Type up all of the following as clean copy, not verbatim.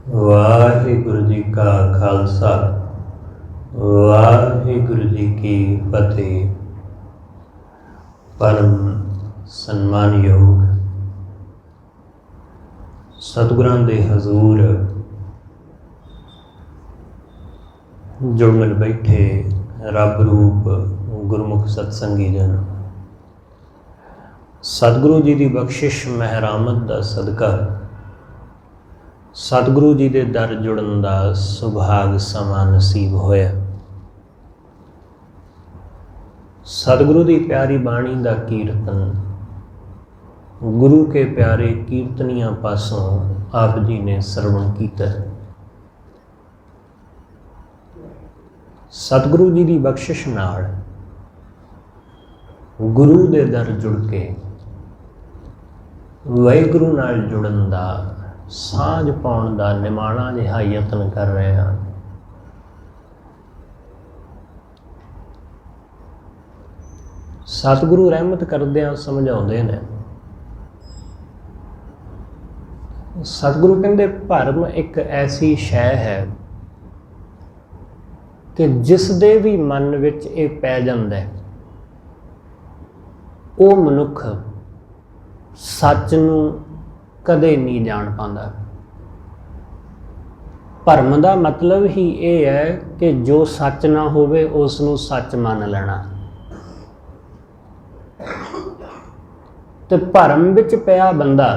वाहिगुरु जी का खालसा वाहिगुरु जी की फतेह। परम सन्मानयोग सतगुरां दे हजूर जुड़ मिल बैठे रब रूप गुरमुख सत्संगी जन, सतगुरु जी की बख्शिश महरामत का सदका सतगुरु जी के दर जुड़न का सुभाग समा नसीब होया। सतगुरु की प्यारी बाणी का कीर्तन गुरु के प्यारे कीर्तनियां पासों आप जी ने सरवण किया। सतगुरु जी की बख्शिश नाल गुरु के दर जुड़ के वाहिगुरु नाल जुड़न का सांझ पाउण का निमाणा जिहा यतन कर रहे हैं। सतगुरु रहमत करदियां समझाउंदे ने। सतगुरु कहंदे भरम एक ऐसी शै है कि जिस दे भी मन विच ये पै जांदा है वो मनुख सच नूं कदे नहीं जान पाता। भरम का मतलब ही ये है कि जो सच ना होवे उसनूं सच मान लेना। तो भरम विच पिया बंदा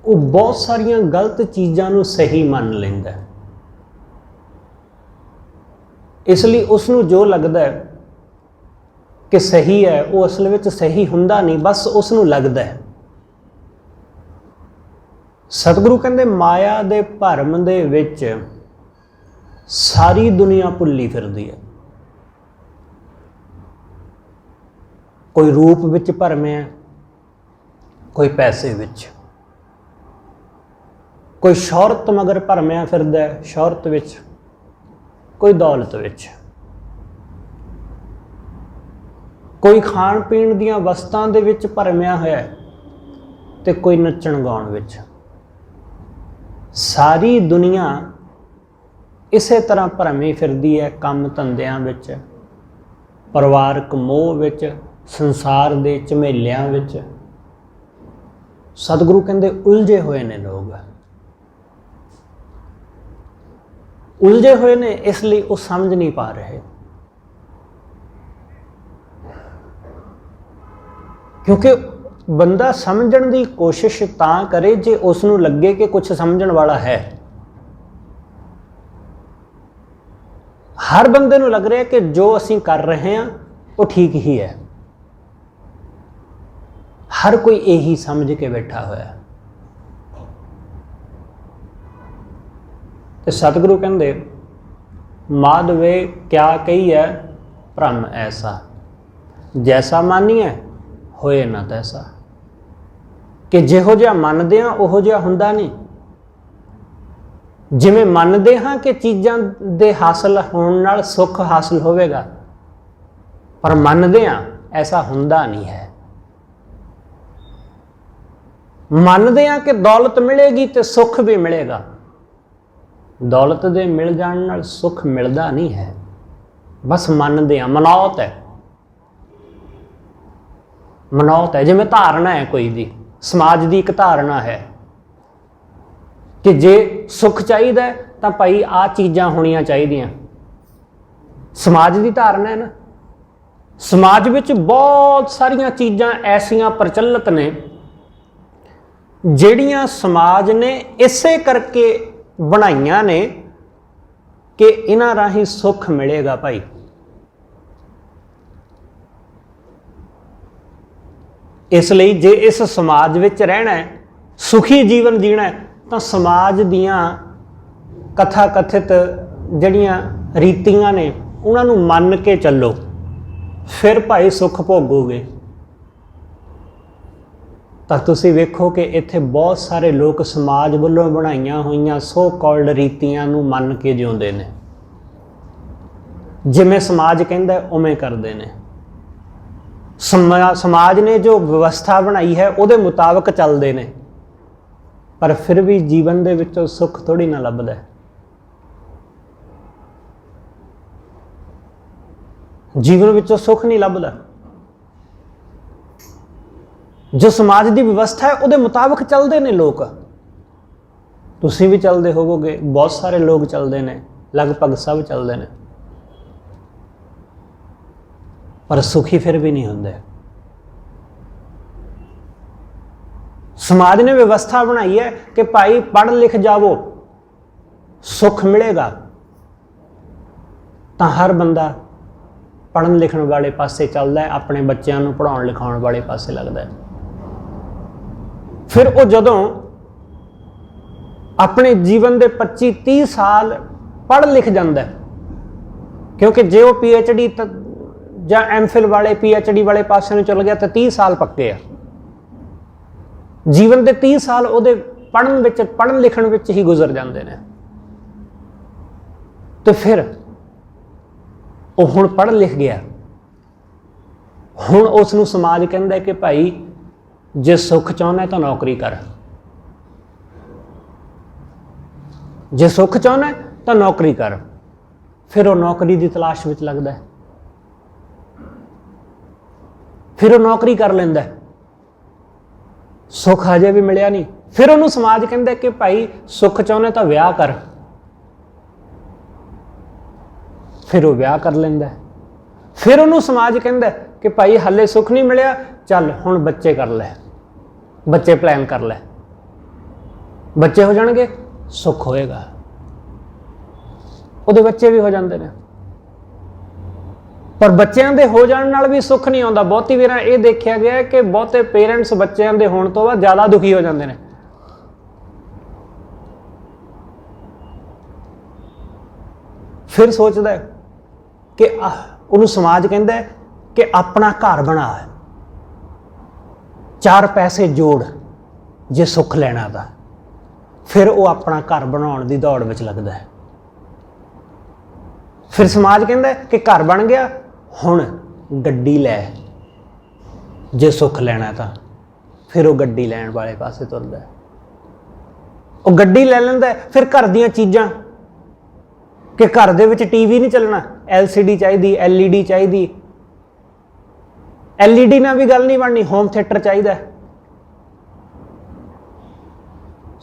वो बहुत सारिया गलत चीज़ों नूं सही मान लैंदा है। इसलिए उसनूं जो लगता है कि सही है वो असल में सही हुंदा नहीं, बस उसनूं लगता है। सतगुरु कहंदे माया दे भरम दे विच सारी दुनिया भुल्ली फिरदी है। कोई रूप विच भरम है, कोई पैसे विच, कोई शौहरत मगर भरमिया फिरदा है शौहरत विच, कोई दौलत विच, कोई खाण पीण दीयां वस्तां दे विच भरमिया होया ते कोई नच्चण गाउण विच। सारी दुनिया इसे तरह भरमी फिरदी है, काम धंधियां विच, परिवारक मोह विच, संसार दे झमेलियां विच। सतगुरु कहंदे उलझे हुए ने लोग, उलझे हुए ने इसलिए वो समझ नहीं पा रहे। क्योंकि बंदा समझण की कोशिश तां करे जे उसनूं लगे कि कुछ समझण वाला है। हर बंदे नूं लग रहा है कि जो असीं कर रहे हैं वो ठीक ही है। हर कोई यही समझ के बैठा होया। ते सतगुरु कहंदे माधवे क्या कही है भ्रम ऐसा, जैसा मानिए होए ना तैसा। कि जिहो जिहा मनदे हां उहो जिहा हुंदा नहीं। जिवें मनदे हां कि चीज़ां दे हासिल होण नाल सुख हासिल होवेगा, पर मनदे हां ऐसा हुंदा नहीं है। मनदे हां कि दौलत मिलेगी तो सुख भी मिलेगा, दौलत दे मिल जाण नाल सुख मिलदा नहीं है। बस मनदे हां, मनौत है, मनौत है। जिवें धारणा है कोई दी, समाज की एक धारणा है कि जे सुख चाहिए तो भाई आ चीज़ां होनियां चाहिए। समाज की धारणा है ना। समाज विच बहुत सारिया चीज़ां ऐसियां प्रचलित ने जिहड़ियां समाज ने इसे करके बनाईयां ने कि इन्हां राही सुख मिलेगा भाई। इसलिए जे इस समाज विच रहना है, सुखी जीवन जीना है, तो समाज दियां कथा कथित जड़ियां रीतियां ने उन्होंने मन के चलो, फिर भाई सुख भोगोगे। तो तुसीं वेखो कि इत्थे बहुत सारे लोग समाज वालों बनाईयां होईयां सो कॉल्ड रीतियां नूं मन के जिउंदे ने। जिवें समाज कहंदा उवें करदे ने। समाज ने जो व्यवस्था बनाई है उहदे मुताबिक चलते हैं। पर फिर भी जीवन दे विचों सुख थोड़ी ना लभदा है। जीवन विचों सुख नहीं लभदा। जो समाज की व्यवस्था है उहदे मुताबिक चलते हैं लोग। तुसीं भी चलते होवोगे, बहुत सारे लोग चलते हैं, लगभग सब चलते हैं, पर सुखी फिर भी नहीं होंगे। समाज ने व्यवस्था बनाई है कि भाई पढ़ लिख जावो सुख मिलेगा, तो हर बंदा पढ़न लिखण वाले पासे चलता है, अपने बच्चों को पढ़ाउण लिखाउण वाले पासे लगता है। फिर वो जदों अपने जीवन के 25-30 साल पढ़ लिख जाता है, क्योंकि जे वो PhD या MPhil वाले PhD वाले पासे में चल गया तो 30 साल पक्के आ। जीवन के 30 साल उहदे पढ़न लिखण विच ही गुजर जाते हैं। तो फिर वो हुण पढ़ लिख गया, हुण उसनूं समाज कहता है कि भाई जे सुख चाहुंदा तो नौकरी कर, जे सुख चाहुंदा तो नौकरी कर। फिर वो नौकरी की तलाश में लगता है, फिर वो नौकरी कर लेंदा है, सुख अजे भी मिलिया नहीं। फिर उन्होंने समाज कहता है कि भाई सुख चाहुंदा तो विआह कर, फिर वो विआह कर लेंदा है। फिर उन्होंने समाज कहता है कि भाई हले सुख नहीं मिलिया, चल हुण बच्चे कर ले, बच्चे प्लान कर ले, बच्चे हो जाएंगे सुख होएगा। उहदे बच्चे भी हो जाते हैं, पर बच्चों के हो जाने नाल भी सुख नहीं आता। बहुती बार ये देखा गया है कि बहुते पेरेंट्स बच्चों के होने तो बाद ज़्यादा दुखी हो जाते हैं। फिर सोचता है कि उन्होंने समाज कहता है कि अपना घर बना, 4 पैसे जोड़ जे सुख लेना था। फिर वो अपना घर बनाने की दौड़ में लगता है। फिर समाज कहता है कि घर बन गया, हुण गड्डी लै, जे सुख लेना था। फिर वो गड्डी लैन वाले पासे तुरदा है, वो गड्डी ले लैंदा है। फिर घर दीयां चीज़ां कि घर दे विच TV नहीं चलना, LCD चाहिए, LED चाहिए, LED नाल भी गल नहीं बननी, होम थिएटर चाहिए।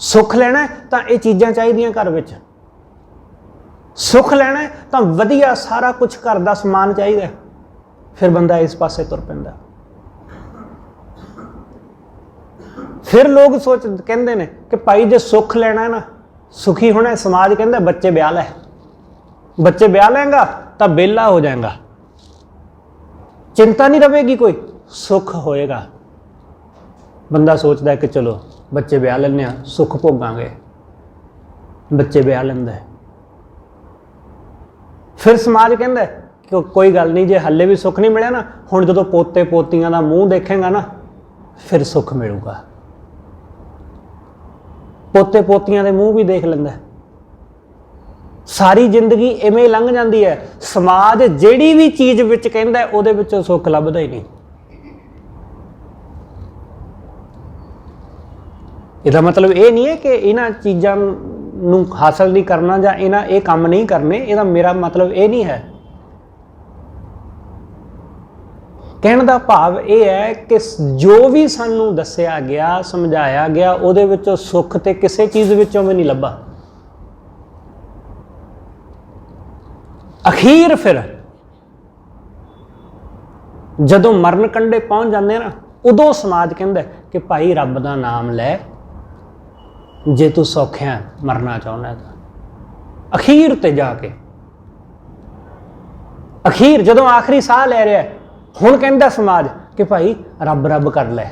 सुख लेना तो ये चीज़ां चाहिए घर विच, सुख लेना तो वधिया सारा कुछ घर का समान चाहिए। फिर बंदा इस पासे तुर पैंदा। फिर लोग कहते हैं कि भाई जे सुख लेना है ना, सुखी होना है, समाज कहता बच्चे ब्याह लै, बच्चे ब्याह लेंगा तो बेला हो जाएगा, चिंता नहीं रहेगी, कोई सुख होएगा। बंदा सोचता है कि चलो बच्चे ब्याह लेने, सुख भोगांगे, बच्चे ब्याह लेंदा है। फिर समाज कहता है कि कोई गल नहीं, जे हले भी सुख नहीं मिले ना, हुण जदों पोते पोतियां दा मूँह देखेगा ना, फिर सुख मिलूगा। पोते पोतियां दे मूँह भी देख लेंदा है। सारी जिंदगी इवें लंघ जाती है। समाज जिहड़ी भी चीज़ विच कहंदा है उहदे विचों सुख लभदा ही नहीं। इसदा मतलब ये नहीं है कि इन्हां चीज़ां नूं हासिल नहीं करना जां इन्हां ये काम नहीं करने, इहदा मेरा मतलब ये नहीं है। कहने का भाव यह है कि जो भी सानू दस्सिया गया, समझाया गया, उहदे विचों सुख ते किसी चीज़ विचों भी नहीं लभा। अखीर फिर जदों मरण कंढे पहुंच जाते ना, उदों समाज कहता है कि भाई रब का नाम लै, जे तू सौखिया मरना चाहुंदा तो। अखीर ते जाके, अखीर जदों आखिरी साह लै रहा है, हुण कहता समाज कि भाई रब रब कर लै।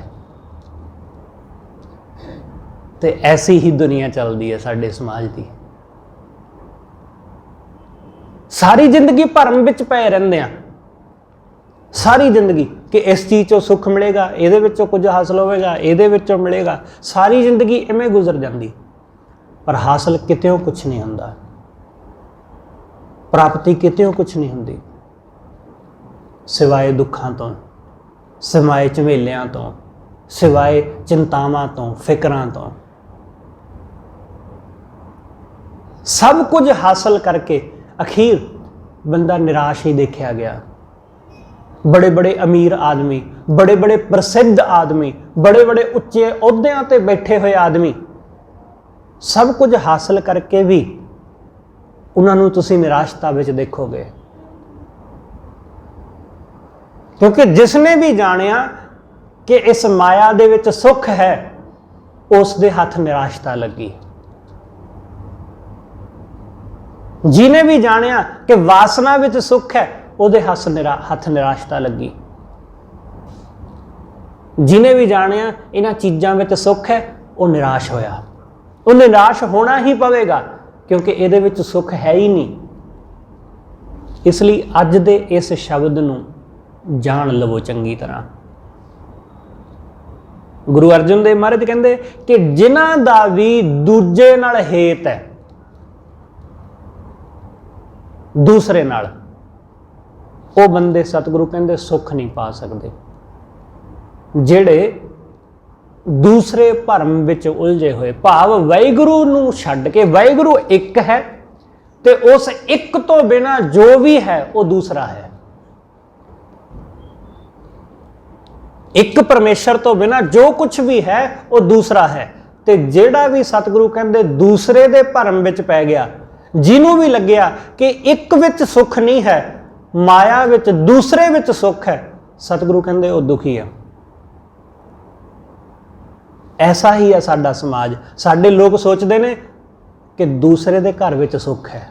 ते ऐसी ही दुनिया चलती है साडे समाज की। सारी जिंदगी भरम विच पए रहिंदे आ, सारी जिंदगी कि इस चीज़ चों सुख मिलेगा, इहदे विचों कुछ हासिल होवेगा, इहदे विचों मिलेगा। सारी जिंदगी इवें गुजर जाती, पर हासिल कित्यों कुछ नहीं हुंदा, प्राप्ति कित्यों कुछ नहीं हुंदी, सिवाए दुखां तो, सिवाए झमेलियां तो, सिवाए चिंतावां तो, फिकरां तो। सब कुछ हासिल करके अखीर बंदा निराश ही देखा गया। बड़े बड़े अमीर आदमी, बड़े बड़े प्रसिद्ध आदमी, बड़े बड़े उच्चे अहुद्यां ते बैठे हुए आदमी, सब कुछ हासिल करके भी उन्होंने तुसीं निराशता विच देखोगे। क्योंकि जिसने भी जानिया कि इस माया दे विच सुख है, उस दे हथ निराशता लगी। जिन्हें भी जानिया कि वासना विच सुख है, उहदे हथ निराशता लगी। जिन्हें भी जानिया इन्हां चीज़ां विच सुख है, वह निराश होया। वो निराश होना ही पवेगा, क्योंकि इहदे विच सुख है ही नहीं। इसलिए अज दे इस शब्द नूं जान लवो चंगी तरह। गुरु अर्जन देव महाराज कहते कि जिन्हां दा भी दूजे नाल हेत है, दूसरे नाल, वो बंदे सतगुरु कहते सुख नहीं पा सकते। जेड़े दूसरे भरम विच उलझे हुए, भाव वाहिगुरु नूं छड्ड के, वाहिगुरु एक है ते उस एक तो बिना जो भी है वो दूसरा है। एक परमेश्वर तो बिना जो कुछ भी है वो दूसरा है। ते जेड़ा भी सतगुरु कहते दूसरे दे भरम विच पै गया, जिन्हों भी लग्या कि एक विच सुख नहीं है, माया विच दूसरे विच सुख है, सतगुरु कहते वो दुखी है। ऐसा ही है साडा समाज। साडे लोग सोचते हैं कि दूसरे दे घर विच सुख है।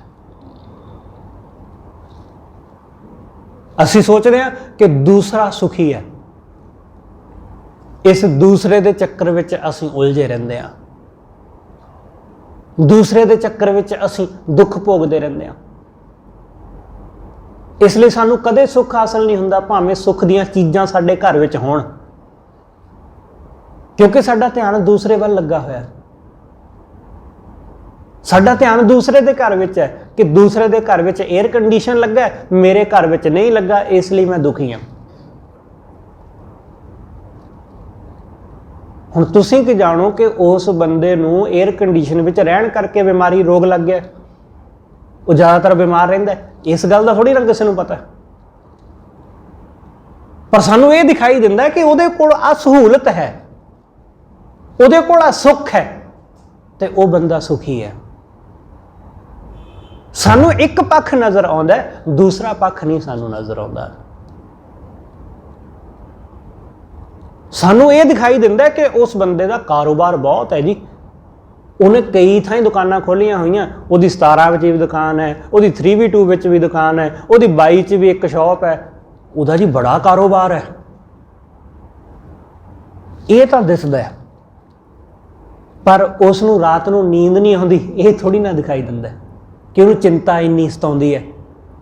असी सोचते हैं कि दूसरा सुखी है। इस दूसरे दे चक्कर विच असी उलझे रहंदे हैं, दूसरे दे चक्कर विच असी दुख भोगते रहंदे हैं। इसलिए सानू कदे सुख हासिल नहीं हुंदा, भावें सुख दीयां चीज़ां साडे घर विच होण, क्योंकि साडा ध्यान दूसरे वाल लगा होया। साडा ध्यान दूसरे दे घर विच है कि दूसरे दे घर विच एयर कंडीशन लगा है, मेरे घर विच नहीं लगा, इसलिए मैं दुखी हाँ। हुण तुसीं की जाणो कि उस बंदे नूं एयर कंडीशन विच रहण करके बीमारी रोग लग गया, वो ज़्यादातर बीमार रहिंदा है। इस गल दा थोड़ी ना किसी नूं पता है, पर सानूं ये दिखाई दिंदा है कि उहदे कोल आ सहूलत है, उहदे कोल आ सुख है, ते वो बंदा सुखी है। सानूं एक पक्ष नज़र आउंदा है, दूसरा पक्ष नहीं सानूं नज़र आउंदा। सानूं ये दिखाई दिंदा है कि उस बंदे का कारोबार बहुत है जी, उन्हें कई थाई दुकानां खोलियां हुई, उहदी 17 विच भी दुकान है, उहदी 3V2 विच भी दुकान है, उहदी 22 च भी एक शॉप है, उहदा जी बड़ा कारोबार है। ये तो दिसदा है, पर उसनूं रात नूं नींद नहीं आउंदी, ये थोड़ी ना दिखाई दिंदा कि उहनूं चिंता इन्नी सताउंदी है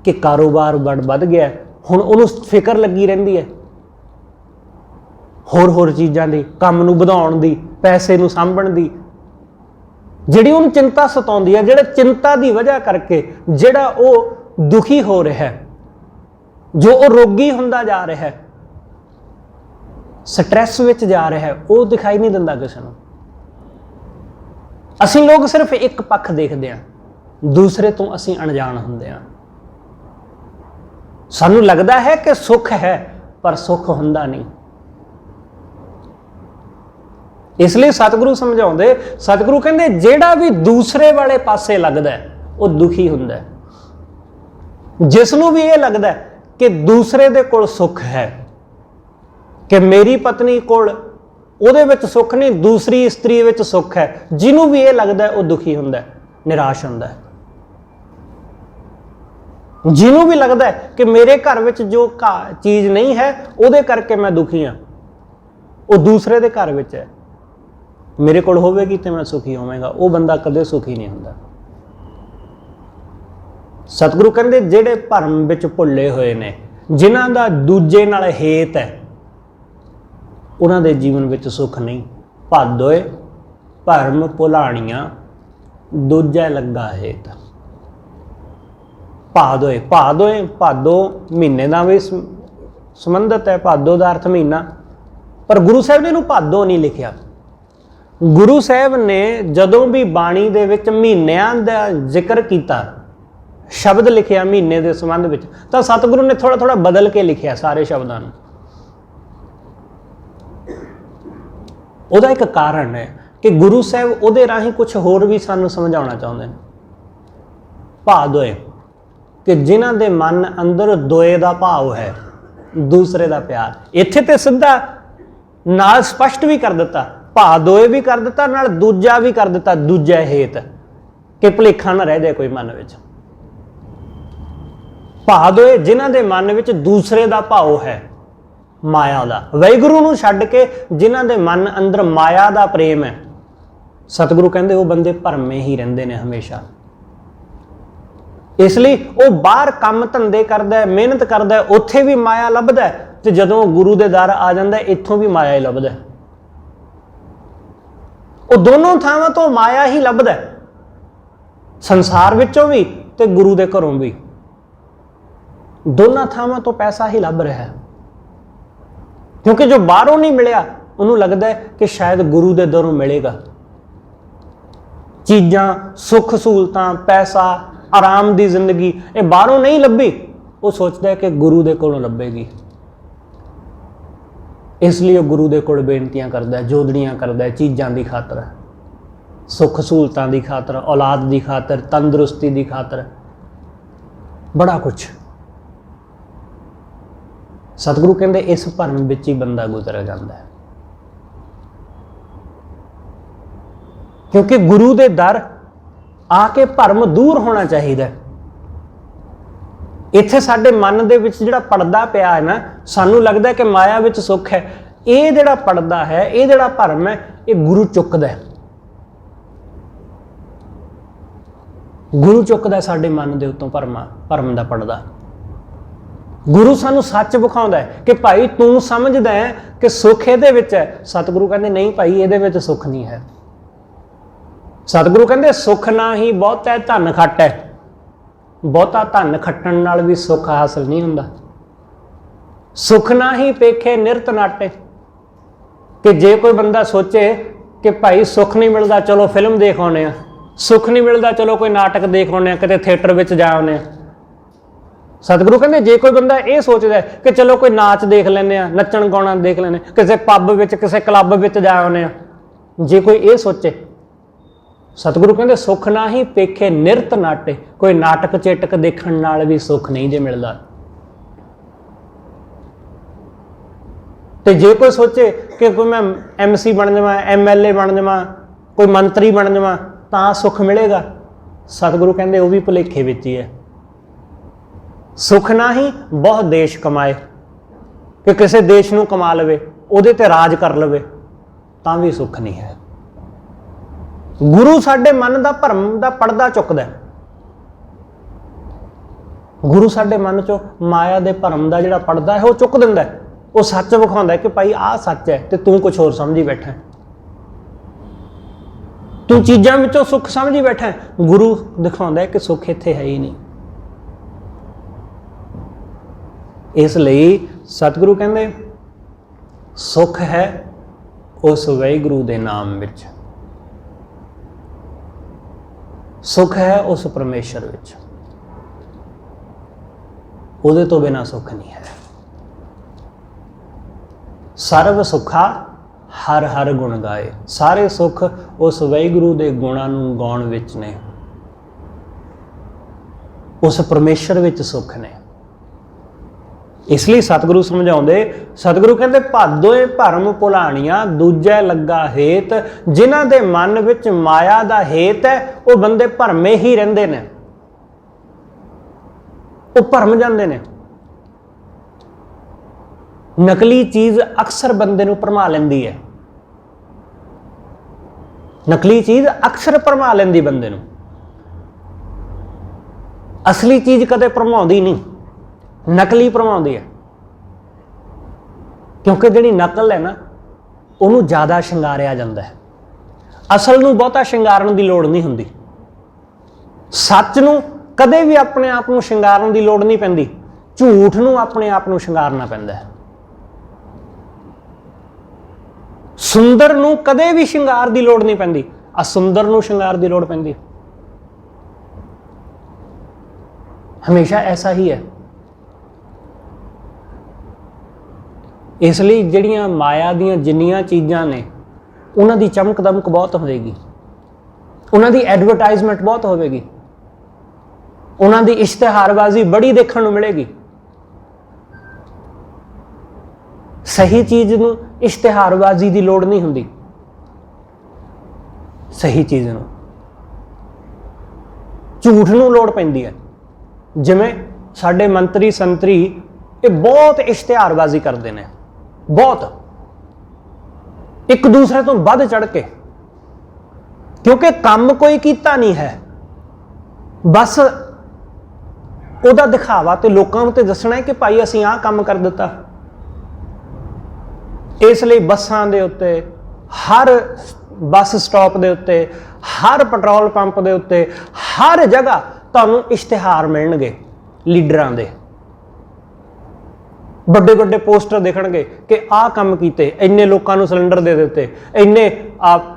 कि कारोबार वध गया, हुण उहनूं फिकर लगी रहिंदी है होर चीज़ां दी, काम नूं वधाउण दी, पैसे नूं सांभण दी। जिहड़ी उहनूं चिंता सताउंदी है, जिहड़े चिंता की वजह करके जिहड़ा वो दुखी हो रहा है, जो वो रोगी हुंदा जा रहा है, स्ट्रैस विच जा रहा है, वो दिखाई नहीं दिंदा किसी नूं। असीं लोग सिर्फ एक पक्ष देखते हैं, दूसरे तो असीं अणजाण हुंदे हैं। सानूं लगदा है कि सुख है, पर सुख हुंदा नहीं। इसलिए सतगुरु समझाउंदे, सतगुरु कहंदे जेड़ा भी दूसरे वाले पासे लगदा है वो दुखी हुंदा है। जिसनूं भी ये लगदा है कि दूसरे दे कोल सुख है, कि मेरी पत्नी कोल उहदे विच सुख नहीं, दूसरी स्त्री विच सुख है, जिन्हों भी ये लगदा है वो दुखी हुंदा है, निराश हुंदा है। जिन्हों भी लगदा है कि मेरे घर विच जो चीज़ नहीं है उहदे करके मैं दुखी हाँ, वो दूसरे दे घर विच है, मेरे कोल होवेगी तो मैं सुखी होवांगा, वो बंदा कदे सुखी नहीं हुंदा। सतगुरु कहंदे जिहड़े भरम विच भुल्ले होए ने, जिन्हां दा दूजे नाल हेत है, उन्हां दे जीवन विच सुख नहीं। भादोए भरम भुलाणियां दूजा लगा हेत। भादोए भादो महीने का भी संबंधित है, भादो का अर्थ महीना, पर गुरु साहब ने इहनूं भादो नहीं लिखिया। ਗੁਰੂ ਸਾਹਿਬ ਨੇ ਜਦੋਂ ਵੀ ਬਾਣੀ ਦੇ ਵਿੱਚ ਮਹੀਨਿਆਂ ਦਾ ਜ਼ਿਕਰ ਕੀਤਾ, ਸ਼ਬਦ ਲਿਖਿਆ ਮਹੀਨੇ ਦੇ ਸੰਬੰਧ ਵਿੱਚ, ਤਾਂ ਸਤਿਗੁਰੂ ਨੇ ਥੋੜਾ ਥੋੜਾ ਬਦਲ ਕੇ ਲਿਖਿਆ ਸਾਰੇ ਸ਼ਬਦਾਂ ਨੂੰ। ਉਹਦਾ ਇੱਕ ਕਾਰਨ ਹੈ ਕਿ ਗੁਰੂ ਸਾਹਿਬ ਉਹਦੇ ਰਾਹੀਂ ਕੁਝ ਹੋਰ ਵੀ ਸਾਨੂੰ ਸਮਝਾਉਣਾ ਚਾਹੁੰਦੇ ਨੇ। ਭਾਵ ਦੋਏ ਕਿ ਜਿਨ੍ਹਾਂ ਦੇ ਮਨ ਅੰਦਰ ਦੋਏ ਦਾ ਭਾਵ ਹੈ, ਦੂਸਰੇ ਦਾ ਪਿਆਰ। ਇੱਥੇ ਤੇ ਸਿੱਧਾ ਨਾਲ ਸਪਸ਼ਟ ਵੀ ਕਰ ਦਿੱਤਾ, ਭਾਵ ਦੋਏ ਵੀ ਕਰ ਦਿੱਤਾ, ਨਾਲ ਦੂਜਾ ਵੀ ਕਰ ਦਿੱਤਾ, ਦੂਜਾ ਹੇਤ, ਕਿ ਭੁਲੇਖਾ ਨਾ ਰਹਿ ਜਾਏ ਕੋਈ ਮਨ ਵਿੱਚ। ਭਾਵ ਦੋਏ ਜਿਨ੍ਹਾਂ ਦੇ ਮਨ ਵਿੱਚ ਦੂਸਰੇ ਦਾ ਭਾਵ ਹੈ, ਮਾਇਆ ਦਾ, ਵਾਹਿਗੁਰੂ ਨੂੰ ਛੱਡ ਕੇ ਜਿਨ੍ਹਾਂ ਦੇ ਮਨ ਅੰਦਰ ਮਾਇਆ ਦਾ ਪ੍ਰੇਮ ਹੈ, ਸਤਿਗੁਰੂ ਕਹਿੰਦੇ ਉਹ ਬੰਦੇ ਭਰਮੇ ਹੀ ਰਹਿੰਦੇ ਨੇ ਹਮੇਸ਼ਾ। ਇਸ ਲਈ ਉਹ ਬਾਹਰ ਕੰਮ ਧੰਦੇ ਕਰਦਾ, ਮਿਹਨਤ ਕਰਦਾ, ਉੱਥੇ ਵੀ ਮਾਇਆ ਲੱਭਦਾ, ਤੇ ਜਦੋਂ ਗੁਰੂ ਦੇ ਦਰ ਆ ਜਾਂਦਾ ਇੱਥੋਂ ਵੀ ਮਾਇਆ ਹੀ ਲੱਭਦਾ। ਉਹ ਦੋਨੋਂ ਥਾਵਾਂ ਤੋਂ ਮਾਇਆ ਹੀ ਲੱਭਦਾ, ਸੰਸਾਰ ਵਿੱਚੋਂ ਵੀ ਤੇ ਗੁਰੂ ਦੇ ਘਰੋਂ ਵੀ। ਦੋਨਾਂ ਥਾਵਾਂ ਤੋਂ ਪੈਸਾ ਹੀ ਲੱਭ ਰਿਹਾ ਹੈ, ਕਿਉਂਕਿ ਜੋ ਬਾਹਰੋਂ ਨਹੀਂ ਮਿਲਿਆ ਉਹਨੂੰ ਲੱਗਦਾ ਹੈ ਕਿ ਸ਼ਾਇਦ ਗੁਰੂ ਦੇ ਦਰੋਂ ਮਿਲੇਗਾ। ਚੀਜ਼ਾਂ, ਸੁੱਖ ਸਹੂਲਤਾਂ, ਪੈਸਾ, ਆਰਾਮ ਦੀ ਜ਼ਿੰਦਗੀ ਇਹ ਬਾਹਰੋਂ ਨਹੀਂ ਲੱਭੀ, ਉਹ ਸੋਚਦਾ ਹੈ ਕਿ ਗੁਰੂ ਦੇ ਕੋਲੋਂ ਲੱਭੇਗੀ। ਇਸ ਲਈ ਉਹ ਗੁਰੂ ਦੇ ਕੋਲ ਬੇਨਤੀਆਂ ਕਰਦਾ, ਜੋਦੜੀਆਂ ਕਰਦਾ, ਚੀਜ਼ਾਂ ਦੀ ਖਾਤਰ, ਸੁੱਖ ਸਹੂਲਤਾਂ ਦੀ ਖਾਤਰ, ਔਲਾਦ ਦੀ ਖਾਤਰ, ਤੰਦਰੁਸਤੀ ਦੀ ਖਾਤਰ, ਬੜਾ ਕੁਛ। ਸਤਿਗੁਰੂ ਕਹਿੰਦੇ ਇਸ ਭਰਮ ਵਿੱਚ ਹੀ ਬੰਦਾ ਗੁਜ਼ਰ ਜਾਂਦਾ ਹੈ, ਕਿਉਂਕਿ ਗੁਰੂ ਦੇ ਦਰ ਆ ਕੇ ਭਰਮ ਦੂਰ ਹੋਣਾ ਚਾਹੀਦਾ। ਇੱਥੇ ਸਾਡੇ ਮਨ ਦੇ ਵਿੱਚ ਜਿਹੜਾ ਪਰਦਾ ਪਿਆ ਹੈ ਨਾ, ਸਾਨੂੰ ਲੱਗਦਾ ਕਿ ਮਾਇਆ ਵਿੱਚ ਸੁੱਖ ਹੈ, ਇਹ ਜਿਹੜਾ ਪਰਦਾ ਹੈ, ਇਹ ਜਿਹੜਾ ਭਰਮ ਹੈ, ਇਹ ਗੁਰੂ ਚੁੱਕਦਾ ਹੈ। ਗੁਰੂ ਚੁੱਕਦਾ ਸਾਡੇ ਮਨ ਦੇ ਉੱਤੋਂ ਭਰਮ ਦਾ ਪਰਦਾ। ਗੁਰੂ ਸਾਨੂੰ ਸੱਚ ਵਿਖਾਉਂਦਾ ਹੈ ਕਿ ਭਾਈ ਤੂੰ ਸਮਝਦਾ ਹੈ ਕਿ ਸੁੱਖ ਇਹਦੇ ਵਿੱਚ ਹੈ। ਸਤਿਗੁਰੂ ਕਹਿੰਦੇ ਨਹੀਂ ਭਾਈ, ਇਹਦੇ ਵਿੱਚ ਸੁੱਖ ਨਹੀਂ ਹੈ। ਸਤਿਗੁਰੂ ਕਹਿੰਦੇ ਸੁੱਖ ਨਾ ਹੀ ਬਹੁਤਾ ਧਨ ਖੱਟ ਹੈ। ਬਹੁਤਾ ਧਨ ਖੱਟਣ ਨਾਲ ਵੀ ਸੁੱਖ ਹਾਸਲ ਨਹੀਂ ਹੁੰਦਾ। ਸੁੱਖ ਨਾ ਹੀ ਪੇਖੇ ਨਿਰਤ ਨਾਟੇ, ਕਿ ਜੇ ਕੋਈ ਬੰਦਾ ਸੋਚੇ ਕਿ ਭਾਈ ਸੁੱਖ ਨਹੀਂ ਮਿਲਦਾ, ਚਲੋ ਫਿਲਮ ਦੇਖ ਆਉਂਦੇ ਆ, ਸੁੱਖ ਨਹੀਂ ਮਿਲਦਾ, ਚਲੋ ਕੋਈ ਨਾਟਕ ਦੇਖ ਆਉਂਦੇ ਆ, ਕਿਤੇ ਥੀਏਟਰ ਵਿੱਚ ਜਾ ਆਉਂਦੇ ਆ। ਸਤਿਗੁਰੂ ਕਹਿੰਦੇ ਜੇ ਕੋਈ ਬੰਦਾ ਇਹ ਸੋਚਦਾ ਕਿ ਚਲੋ ਕੋਈ ਨਾਚ ਦੇਖ ਲੈਂਦੇ ਆ, ਨੱਚਣ ਗਾਉਣਾ ਦੇਖ ਲੈਂਦੇ, ਕਿਸੇ ਪੱਬ ਵਿੱਚ, ਕਿਸੇ ਕਲੱਬ ਵਿੱਚ ਜਾ ਆਉਂਦੇ ਆ, ਜੇ ਕੋਈ ਇਹ ਸੋਚੇ, ਸਤਿਗੁਰੂ ਕਹਿੰਦੇ ਸੁੱਖ ਨਾ ਹੀ ਪੇਖੇ ਨਿਰਤ ਨਾਟੇ, ਕੋਈ ਨਾਟਕ ਚੇਟਕ ਦੇਖਣ ਨਾਲ ਵੀ ਸੁੱਖ ਨਹੀਂ ਜੇ ਮਿਲਦਾ। ਤੇ ਜੇ ਕੋਈ ਸੋਚੇ ਕਿ ਕੋਈ ਮੈਂ MC ਬਣ ਜਾਵਾਂ, MLA ਬਣ ਜਾਵਾਂ, ਕੋਈ ਮੰਤਰੀ ਬਣ ਜਾਵਾਂ ਤਾਂ ਸੁੱਖ ਮਿਲੇਗਾ, ਸਤਿਗੁਰੂ ਕਹਿੰਦੇ ਉਹ ਵੀ ਭੁਲੇਖੇ ਵਿੱਚ ਹੀ ਹੈ। ਸੁੱਖ ਨਾ ਹੀ ਬਹੁਤ ਦੇਸ਼ ਕਮਾਏ, ਕਿ ਕਿਸੇ ਦੇਸ਼ ਨੂੰ ਕਮਾ ਲਵੇ, ਉਹਦੇ ਤੇ ਰਾਜ ਕਰ ਲਵੇ, ਤਾਂ ਵੀ ਸੁੱਖ ਨਹੀਂ ਹੈ। ਗੁਰੂ ਸਾਡੇ ਮਨ ਦਾ ਭਰਮ ਦਾ ਪਰਦਾ ਚੁੱਕਦਾ। ਗੁਰੂ ਸਾਡੇ ਮਨ ਚੋਂ ਮਾਇਆ ਦੇ ਭਰਮ ਦਾ ਜਿਹੜਾ ਪਰਦਾ ਹੈ ਉਹ ਚੁੱਕ ਦਿੰਦਾ। ਉਹ ਸੱਚ ਵਿਖਾਉਂਦਾ ਕਿ ਭਾਈ ਆਹ ਸੱਚ ਹੈ ਤੇ ਤੂੰ ਕੁਝ ਹੋਰ ਸਮਝੀ ਬੈਠਾ, ਤੂੰ ਚੀਜ਼ਾਂ ਵਿੱਚੋਂ ਸੁੱਖ ਸਮਝੀ ਬੈਠਾ। ਗੁਰੂ ਦਿਖਾਉਂਦਾ ਕਿ ਸੁੱਖ ਇੱਥੇ ਹੈ ਹੀ ਨਹੀਂ। ਇਸ ਲਈ ਸਤਿਗੁਰੂ ਕਹਿੰਦੇ ਸੁੱਖ ਹੈ ਉਸ ਵਾਹਿਗੁਰੂ ਦੇ ਨਾਮ ਵਿੱਚ, ਸੁੱਖ ਹੈ ਉਸ ਪਰਮੇਸ਼ਰ ਵਿੱਚ, ਉਹਦੇ ਤੋਂ ਬਿਨਾਂ ਸੁੱਖ ਨਹੀਂ ਹੈ। ਸਰਬ ਸੁੱਖਾ ਹਰ ਹਰ ਗੁਣ ਗਾਏ, ਸਾਰੇ ਸੁੱਖ ਉਸ ਵਾਹਿਗੁਰੂ ਦੇ ਗੁਣਾਂ ਨੂੰ ਗਾਉਣ ਵਿੱਚ ਨੇ, ਉਸ ਪਰਮੇਸ਼ਰ ਵਿੱਚ ਸੁੱਖ ਨੇ। ਇਸ ਲਈ ਸਤਿਗੁਰੂ ਸਮਝਾਉਂਦੇ, ਸਤਿਗੁਰੂ ਕਹਿੰਦੇ ਭਾਦੋਏ ਭਰਮ ਭੁਲਾਣੀਆਂ ਦੂਜੇ ਲੱਗਾ ਹੇਤ, ਜਿਨ੍ਹਾਂ ਦੇ ਮਨ ਵਿੱਚ ਮਾਇਆ ਦਾ ਹੇਤ ਹੈ ਉਹ ਬੰਦੇ ਭਰਮੇ ਹੀ ਰਹਿੰਦੇ ਨੇ, ਉਹ ਭਰਮ ਜਾਂਦੇ ਨੇ। ਨਕਲੀ ਚੀਜ਼ ਅਕਸਰ ਬੰਦੇ ਨੂੰ ਭਰਮਾ ਲੈਂਦੀ ਹੈ, ਨਕਲੀ ਚੀਜ਼ ਅਕਸਰ ਭਰਮਾ ਲੈਂਦੀ ਬੰਦੇ ਨੂੰ, ਅਸਲੀ ਚੀਜ਼ ਕਦੇ ਭਰਮਾਉਂਦੀ ਨਹੀਂ, ਨਕਲੀ ਭਰਮਾਉਂਦੀ ਹੈ। ਕਿਉਂਕਿ ਜਿਹੜੀ ਨਕਲ ਹੈ ਨਾ ਉਹਨੂੰ ਜ਼ਿਆਦਾ ਸ਼ਿੰਗਾਰਿਆ ਜਾਂਦਾ ਹੈ, ਅਸਲ ਨੂੰ ਬਹੁਤਾ ਸ਼ਿੰਗਾਰਨ ਦੀ ਲੋੜ ਨਹੀਂ ਹੁੰਦੀ। ਸੱਚ ਨੂੰ ਕਦੇ ਵੀ ਆਪਣੇ ਆਪ ਨੂੰ ਸ਼ਿੰਗਾਰਨ ਦੀ ਲੋੜ ਨਹੀਂ ਪੈਂਦੀ, ਝੂਠ ਨੂੰ ਆਪਣੇ ਆਪ ਨੂੰ ਸ਼ਿੰਗਾਰਨਾ ਪੈਂਦਾ ਹੈ। ਸੁੰਦਰ ਨੂੰ ਕਦੇ ਵੀ ਸ਼ਿੰਗਾਰ ਦੀ ਲੋੜ ਨਹੀਂ ਪੈਂਦੀ, ਅਸੁੰਦਰ ਨੂੰ ਸ਼ਿੰਗਾਰ ਦੀ ਲੋੜ ਪੈਂਦੀ। ਹਮੇਸ਼ਾ ਐਸਾ ਹੀ ਹੈ। ਇਸ ਲਈ ਜਿਹੜੀਆਂ ਮਾਇਆ ਦੀਆਂ ਜਿੰਨੀਆਂ ਚੀਜ਼ਾਂ ਨੇ ਉਹਨਾਂ ਦੀ ਚਮਕ ਦਮਕ ਬਹੁਤ ਹੋਵੇਗੀ, ਉਹਨਾਂ ਦੀ ਐਡਵਰਟਾਈਜ਼ਮੈਂਟ ਬਹੁਤ ਹੋਵੇਗੀ, ਉਹਨਾਂ ਦੀ ਇਸ਼ਤਿਹਾਰਬਾਜ਼ੀ ਬੜੀ ਦੇਖਣ ਨੂੰ ਮਿਲੇਗੀ। ਸਹੀ ਚੀਜ਼ ਨੂੰ ਇਸ਼ਤਿਹਾਰਬਾਜ਼ੀ ਦੀ ਲੋੜ ਨਹੀਂ ਹੁੰਦੀ, ਸਹੀ ਚੀਜ਼ ਨੂੰ ਝੂਠ ਨੂੰ ਲੋੜ ਪੈਂਦੀ ਹੈ। ਜਿਵੇਂ ਸਾਡੇ ਮੰਤਰੀ ਸੰਤਰੀ ਇਹ ਬਹੁਤ ਇਸ਼ਤਿਹਾਰਬਾਜ਼ੀ ਕਰਦੇ ਨੇ, ਬਹੁਤ, ਇੱਕ ਦੂਸਰੇ ਤੋਂ ਵੱਧ ਚੜ ਕੇ, ਕਿਉਂਕਿ ਕੰਮ ਕੋਈ ਕੀਤਾ ਨਹੀਂ ਹੈ, ਬਸ ਉਹਦਾ ਦਿਖਾਵਾ ਤੇ ਲੋਕਾਂ ਨੂੰ ਤੇ ਦੱਸਣਾ ਹੈ ਕਿ ਭਾਈ ਅਸੀਂ ਆਹ ਕੰਮ ਕਰ ਦਿੱਤਾ। ਇਸ ਲਈ ਬੱਸਾਂ ਦੇ ਉੱਤੇ, ਹਰ ਬੱਸ ਸਟਾਪ ਦੇ ਉੱਤੇ, ਹਰ ਪੈਟਰੋਲ ਪੰਪ ਦੇ ਉੱਤੇ, ਹਰ ਜਗ੍ਹਾ ਤੁਹਾਨੂੰ ਇਸ਼ਤਿਹਾਰ ਮਿਲਣਗੇ ਲੀਡਰਾਂ ਦੇ। ਵੱਡੇ ਵੱਡੇ ਪੋਸਟਰ ਦੇਖਣਗੇ ਕਿ ਆਹ ਕੰਮ ਕੀਤੇ, ਇੰਨੇ ਲੋਕਾਂ ਨੂੰ ਸਿਲੰਡਰ ਦੇ ਦਿੱਤੇ, ਇੰਨੇ